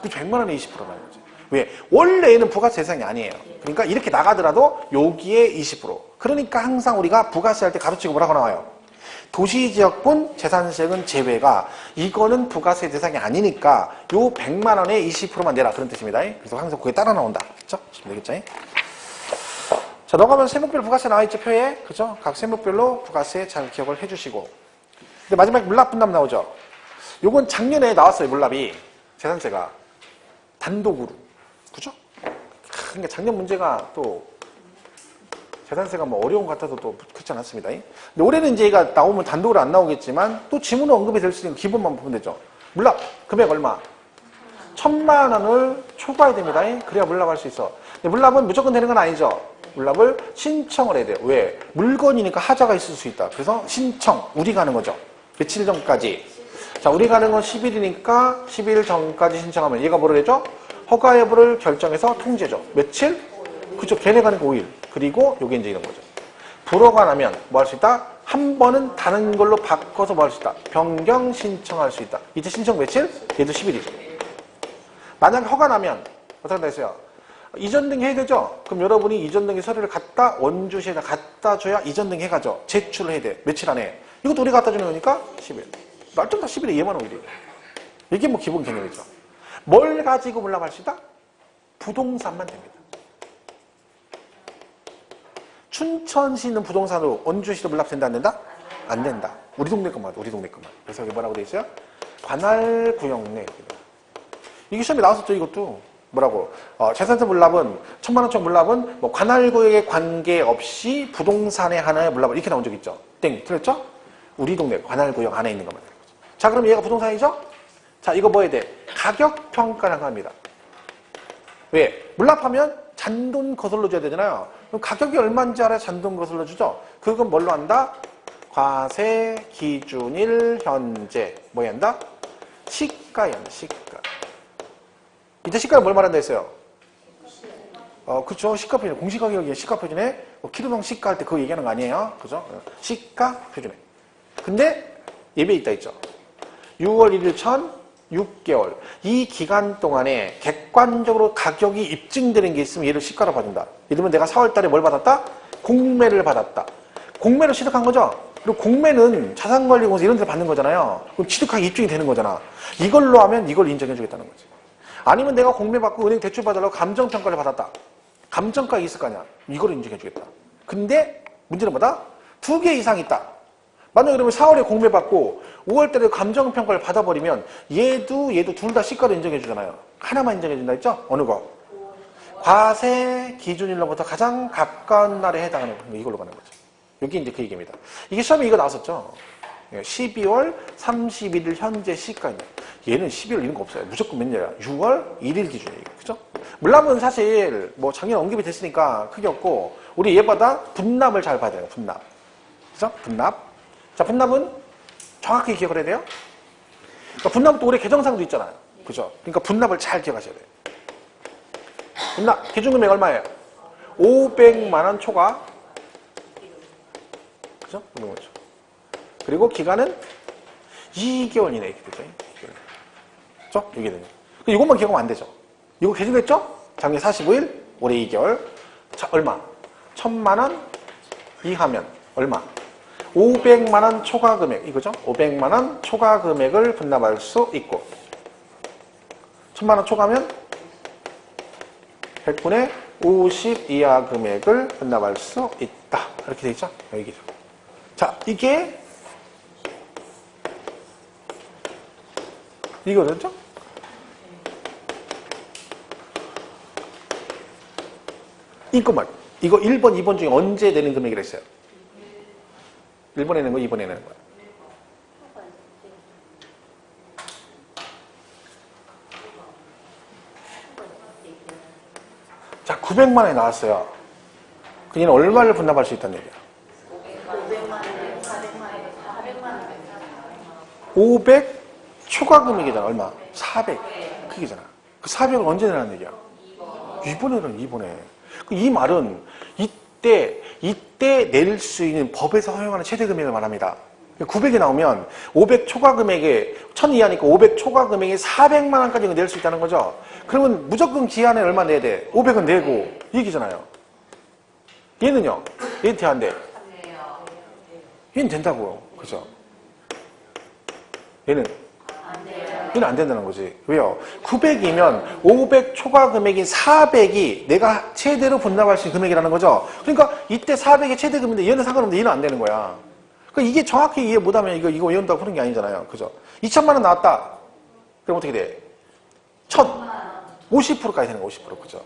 Speaker 1: 100만 원에 20%라는 거지. 왜? 원래는 부가세 대상이 아니에요. 그러니까 이렇게 나가더라도 여기에 20%. 그러니까 항상 우리가 부가세 할 때 가로치고 뭐라고 나와요? 도시지역분 재산세는 제외가, 이거는 부가세 대상이 아니니까 요 100만 원에 20%만 내라. 그런 뜻입니다. 그래서 항상 그게 따라 나온다. 그쵸? 되겠죠? 자, 넘어가면 세목별 부가세 나와있죠, 표에. 그죠? 각 세목별로 부가세 잘 기억을 해주시고. 근데 마지막에 물납분납 나오죠? 요건 작년에 나왔어요, 물납이. 재산세가. 단독으로. 그죠? 그러니까 작년 문제가 또 재산세가 뭐 어려운 것 같아도 또 그렇지 않았습니다. 근데 올해는 이제 얘가 나오면 단독으로 안 나오겠지만 또 지문은 언급이 될 수 있는 기본만 보면 되죠. 물납 금액 얼마? 1,000만 원을 초과해야 됩니다. 그래야 물납할 수 있어. 근데 물납은 무조건 되는 건 아니죠. 물납을 신청을 해야 돼요. 왜? 물건이니까 하자가 있을 수 있다. 그래서 신청, 우리가 하는 거죠. 며칠 전까지. 자, 우리가 하는 건 10일이니까 10일 전까지 신청하면 얘가 뭐를 해줘? 허가 여부를 결정해서 통지해줘. 며칠? 그죠? 걔네가 하는 거 5일. 그리고 요게 이제 이런 거죠. 불허가 나면 뭐 할 수 있다? 한 번은 다른 걸로 바꿔서 뭐 할 수 있다? 변경 신청할 수 있다. 이때 신청 며칠? 얘도 10일이죠. 만약 허가 나면 어떻게 한다 했어요? 이전 등기 해야 되죠? 그럼 여러분이 이전 등기 서류를 갖다 원주시에다 갖다 줘야 이전 등기 해가죠. 제출을 해야 돼. 며칠 안에. 이것도 우리가 갖다 주는 거니까 10일. 날짜다 10일에 얘만 5일이에요. 이게 뭐 기본 개념이죠. 뭘 가지고 물납할 수 있다? 부동산만 됩니다. 춘천시 있는 부동산으로 원주시로 물납된다 안 된다? 안 된다. 우리 동네 것만, 우리 동네 것만. 그래서 여기 뭐라고 돼 있어요? 관할 구역 내. 이게 시험에 나왔었죠, 이것도. 뭐라고? 재산세 물납은, 1000만원총 물납은 뭐 관할구역에 관계없이 부동산에 하나의 물납을 이렇게 나온 적 있죠. 땡. 틀렸죠? 우리 동네 관할구역 안에 있는 것만. 자, 그럼 얘가 부동산이죠? 자, 이거 뭐 해야 돼? 가격평가를 합니다. 왜? 물납하면 잔돈 거슬러 줘야 되잖아요. 그럼 가격이 얼마인지 알아야 잔돈 거슬러 주죠? 그건 뭘로 한다? 과세 기준일 현재. 뭐 해야 한다? 시가야 한다, 시가. 이때 시가는 뭘 말한다 했어요? 그쵸. 시가 표준. 공시가격이 시가 표준에 키로당 시가 할 때 그거 얘기하는 거 아니에요? 그죠? 시가 표준에. 근데 예외 있다 했죠. 6월 1일 전 6개월. 이 기간 동안에 객관적으로 가격이 입증되는 게 있으면 얘를 시가로 봐준다. 예를 들면 내가 4월 달에 뭘 받았다? 공매를 받았다. 공매를 취득한 거죠? 그리고 공매는 자산관리공사 이런 데서 받는 거잖아요. 그럼 취득하기 입증이 되는 거잖아. 이걸로 하면 이걸 인정해주겠다는 거지. 아니면 내가 공매 받고 은행 대출 받으려고 감정평가를 받았다. 감정가가 있을 거 아니야. 이걸 인정해주겠다. 근데 문제는 뭐다? 2개 이상 있다. 만약에 그러면 4월에 공매 받고 5월 달에 감정평가를 받아버리면 얘도 둘 다 시가로 인정해주잖아요. 하나만 인정해준다 했죠? 어느 거? 과세 기준일로부터 가장 가까운 날에 해당하는 거. 이걸로 가는 거죠. 여기 이제 그 얘기입니다. 이게 시험에 이거 나왔었죠? 12월 31일 현재 시가입니다. 얘는 12월 이런 거 없어요. 무조건 몇 년이야? 6월 1일 기준이에요. 그죠? 물납은 사실 뭐 작년 언급이 됐으니까 크게 없고 우리 얘보다 분납을 잘 봐야 돼요. 분납. 그죠? 분납. 자, 분납은 정확히 기억을 해야 돼요. 그러니까 분납도 올해 개정상도 있잖아요. 그죠? 그러니까 분납을 잘 기억하셔야 돼요. 분납 기준금액 얼마예요? 500만 원 초과. 그죠? 그리고 기간은 2개월 이내 이렇게 되죠. 2개월. 그죠? 이게 되죠. 이것만 기억하면 안 되죠. 이거 개정됐죠? 작년 45일, 올해 2개월. 자, 얼마? 1000만 원 이하면 얼마? 500만 원 초과 금액. 이거죠? 500만 원 초과 금액을 분납할 수 있고. 1000만 원 초과면 100분의 50 이하 금액을 분납할 수 있다. 이렇게 되어 있죠? 여기죠. 자, 이거죠? 이것만. 이거 1번, 2번 중에 언제 내는 금액이라 했어요? 1번에 내는 거, 2번에 내는 거야. 자, 900만 원이 나왔어요. 그 얘는 얼마를 분납할 수 있다는 얘기야? 500 초과 금액이잖아. 얼마? 400. 그게잖아. 그 400을 언제 내라는 얘기야? 이번에. 이 말은 이때 낼 수 있는 법에서 허용하는 최대 금액을 말합니다. 900이 나오면 500 초과 금액에 1000 이하니까 500 초과 금액에 400만 원까지 낼 수 있다는 거죠. 그러면 무조건 기한에 얼마 내야 돼? 500은 내고 이 얘기잖아요. 얘는요? 얘는 돼, 안 돼? 얘는 된다고요. 그죠? 얘는 안 된다는 거지. 왜요? 900이면 500 초과 금액인 400이 내가 최대로 분납할 수 있는 금액이라는 거죠. 그러니까 이때 400이 최대 금액인데 얘는 상관없는데 얘는 안 되는 거야. 그러니까 이게 정확히 이해 못하면 이거 외운다고 그런 게 아니잖아요. 그죠? 2천만 원 나왔다. 그럼 어떻게 돼? 50%까지 되는 거, 50%. 그죠?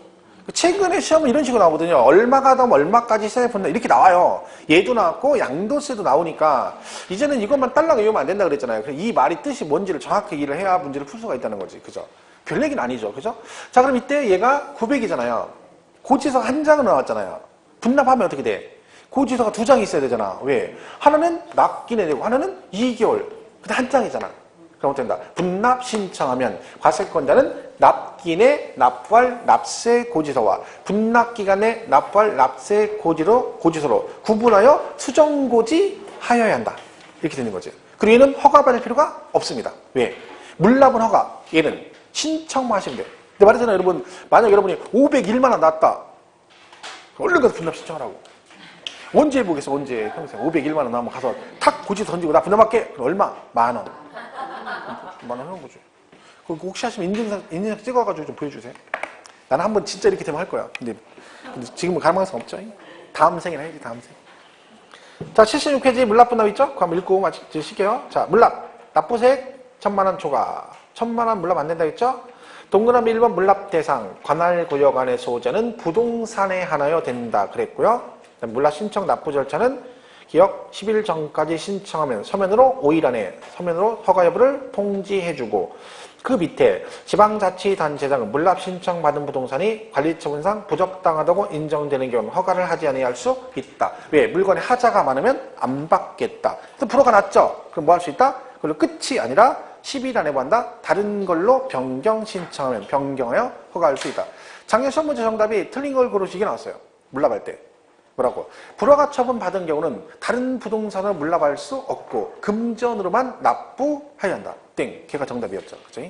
Speaker 1: 최근에 시험은 이런 식으로 나오거든요. 얼마가 더면 얼마까지 세액 분담 이렇게 나와요. 얘도 나왔고 양도세도 나오니까 이제는 이것만 딸랑 외우면 안 된다 그랬잖아요. 이 말이 뜻이 뭔지를 정확히 이해를 해야 문제를 풀 수가 있다는 거지. 그죠? 별 얘기는 아니죠. 그죠? 자, 그럼 이때 얘가 900이잖아요. 고지서가 한 장은 나왔잖아요. 분납하면 어떻게 돼? 고지서가 2장이 있어야 되잖아. 왜? 하나는 납기내 되고 하나는 2개월. 근데 한 장이잖아. 그럼 어떻게 된다? 분납 신청하면 과세권자는 납기내 납부할 납세 고지서와 분납기간의 납부할 납세 고지서로 구분하여 수정고지 하여야 한다. 이렇게 되는 거지. 그리고 얘는 허가받을 필요가 없습니다. 왜? 물납은 허가. 얘는 신청만 하시면 돼. 근데 말했잖아요, 여러분. 만약 여러분이 501만 원 났다. 얼른 가서 분납 신청하라고. 언제 해보겠어, 언제. 평생 501만 원 나오면 가서 탁 고지서 던지고 나 분납할게. 그럼 얼마? 10,000원. 10,000원 하는 거죠. 혹시 하시면 인증샷 찍어가지고 좀 보여주세요. 나는 한번 진짜 이렇게 되면 할 거야. 근데 지금은 가능성 없죠. 다음 생이나 해야지, 다음 생. 자, 76페이지 물납분 나와 있죠? 그거 한번 읽고 마치실게요. 자, 물납. 납부세액 1000만원 초과. 1000만원 물납 안 된다 했죠? 동그라미 1번 물납 대상. 관할구역 안의 소재는 부동산에 한하여 된다. 그랬고요. 물납 신청 납부 절차는 기억 10일 전까지 신청하면 서면으로 5일 안에 서면으로 허가 여부를 통지해주고 그 밑에 지방자치단체장은 물납 신청받은 부동산이 관리처분상 부적당하다고 인정되는 경우는 허가를 하지 아니할 수 있다. 왜? 물건에 하자가 많으면 안 받겠다. 그래서 불허가 났죠? 그럼 뭐 할 수 있다? 그걸로 끝이 아니라 10일 안에 뭐 한다? 다른 걸로 변경 신청하면 변경하여 허가할 수 있다. 작년 시험 문제 정답이 틀린 걸 고르시기 나왔어요. 물납할 때. 뭐라고? 불허가 처분 받은 경우는 다른 부동산을 물납할 수 없고 금전으로만 납부해야 한다. 땡. 걔가 정답이었죠. 그죠?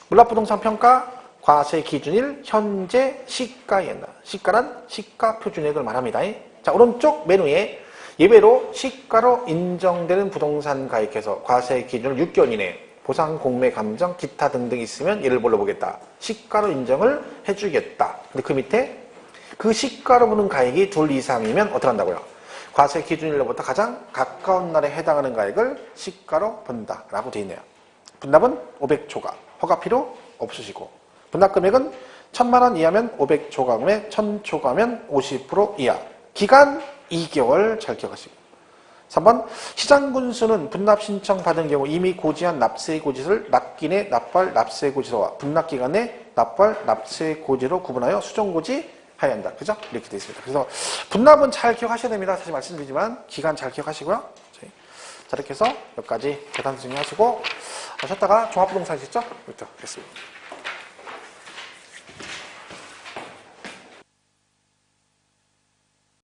Speaker 1: 물납부동산 평가 과세 기준일 현재 시가에 한다. 시가란 시가 표준액을 말합니다. 자, 오른쪽 메뉴에 예외로 시가로 인정되는 부동산 가액에서 과세 기준을 6개월 이내 보상, 공매, 감정, 기타 등등 있으면 예를 불러보겠다. 시가로 인정을 해주겠다. 근데 그 밑에 그 시가로 보는 가액이 둘 이상이면 어떻게 한다고요? 과세 기준일로부터 가장 가까운 날에 해당하는 가액을 시가로 본다 라고 되어 있네요. 분납은 500초과, 허가 필요 없으시고 분납 금액은 1000만원 이하면 500초과금에 1000초과면 50% 이하, 기간 2개월 잘 기억하시고 3번 시장군수는 분납 신청 받은 경우 이미 고지한 납세고지서를 납기내 납발 납세고지서와 분납기간내 납발 납세고지로 구분하여 수정고지 해야 한다. 그죠? 이렇게 되어 있습니다. 그래서 분납은 잘 기억하셔야 됩니다. 다시 말씀드리지만 기간 잘 기억하시고요. 자, 이렇게 해서 몇 가지 계산 정리하시고 하셨다가 종합부동산 있죠? 그렇죠? 됐습니다.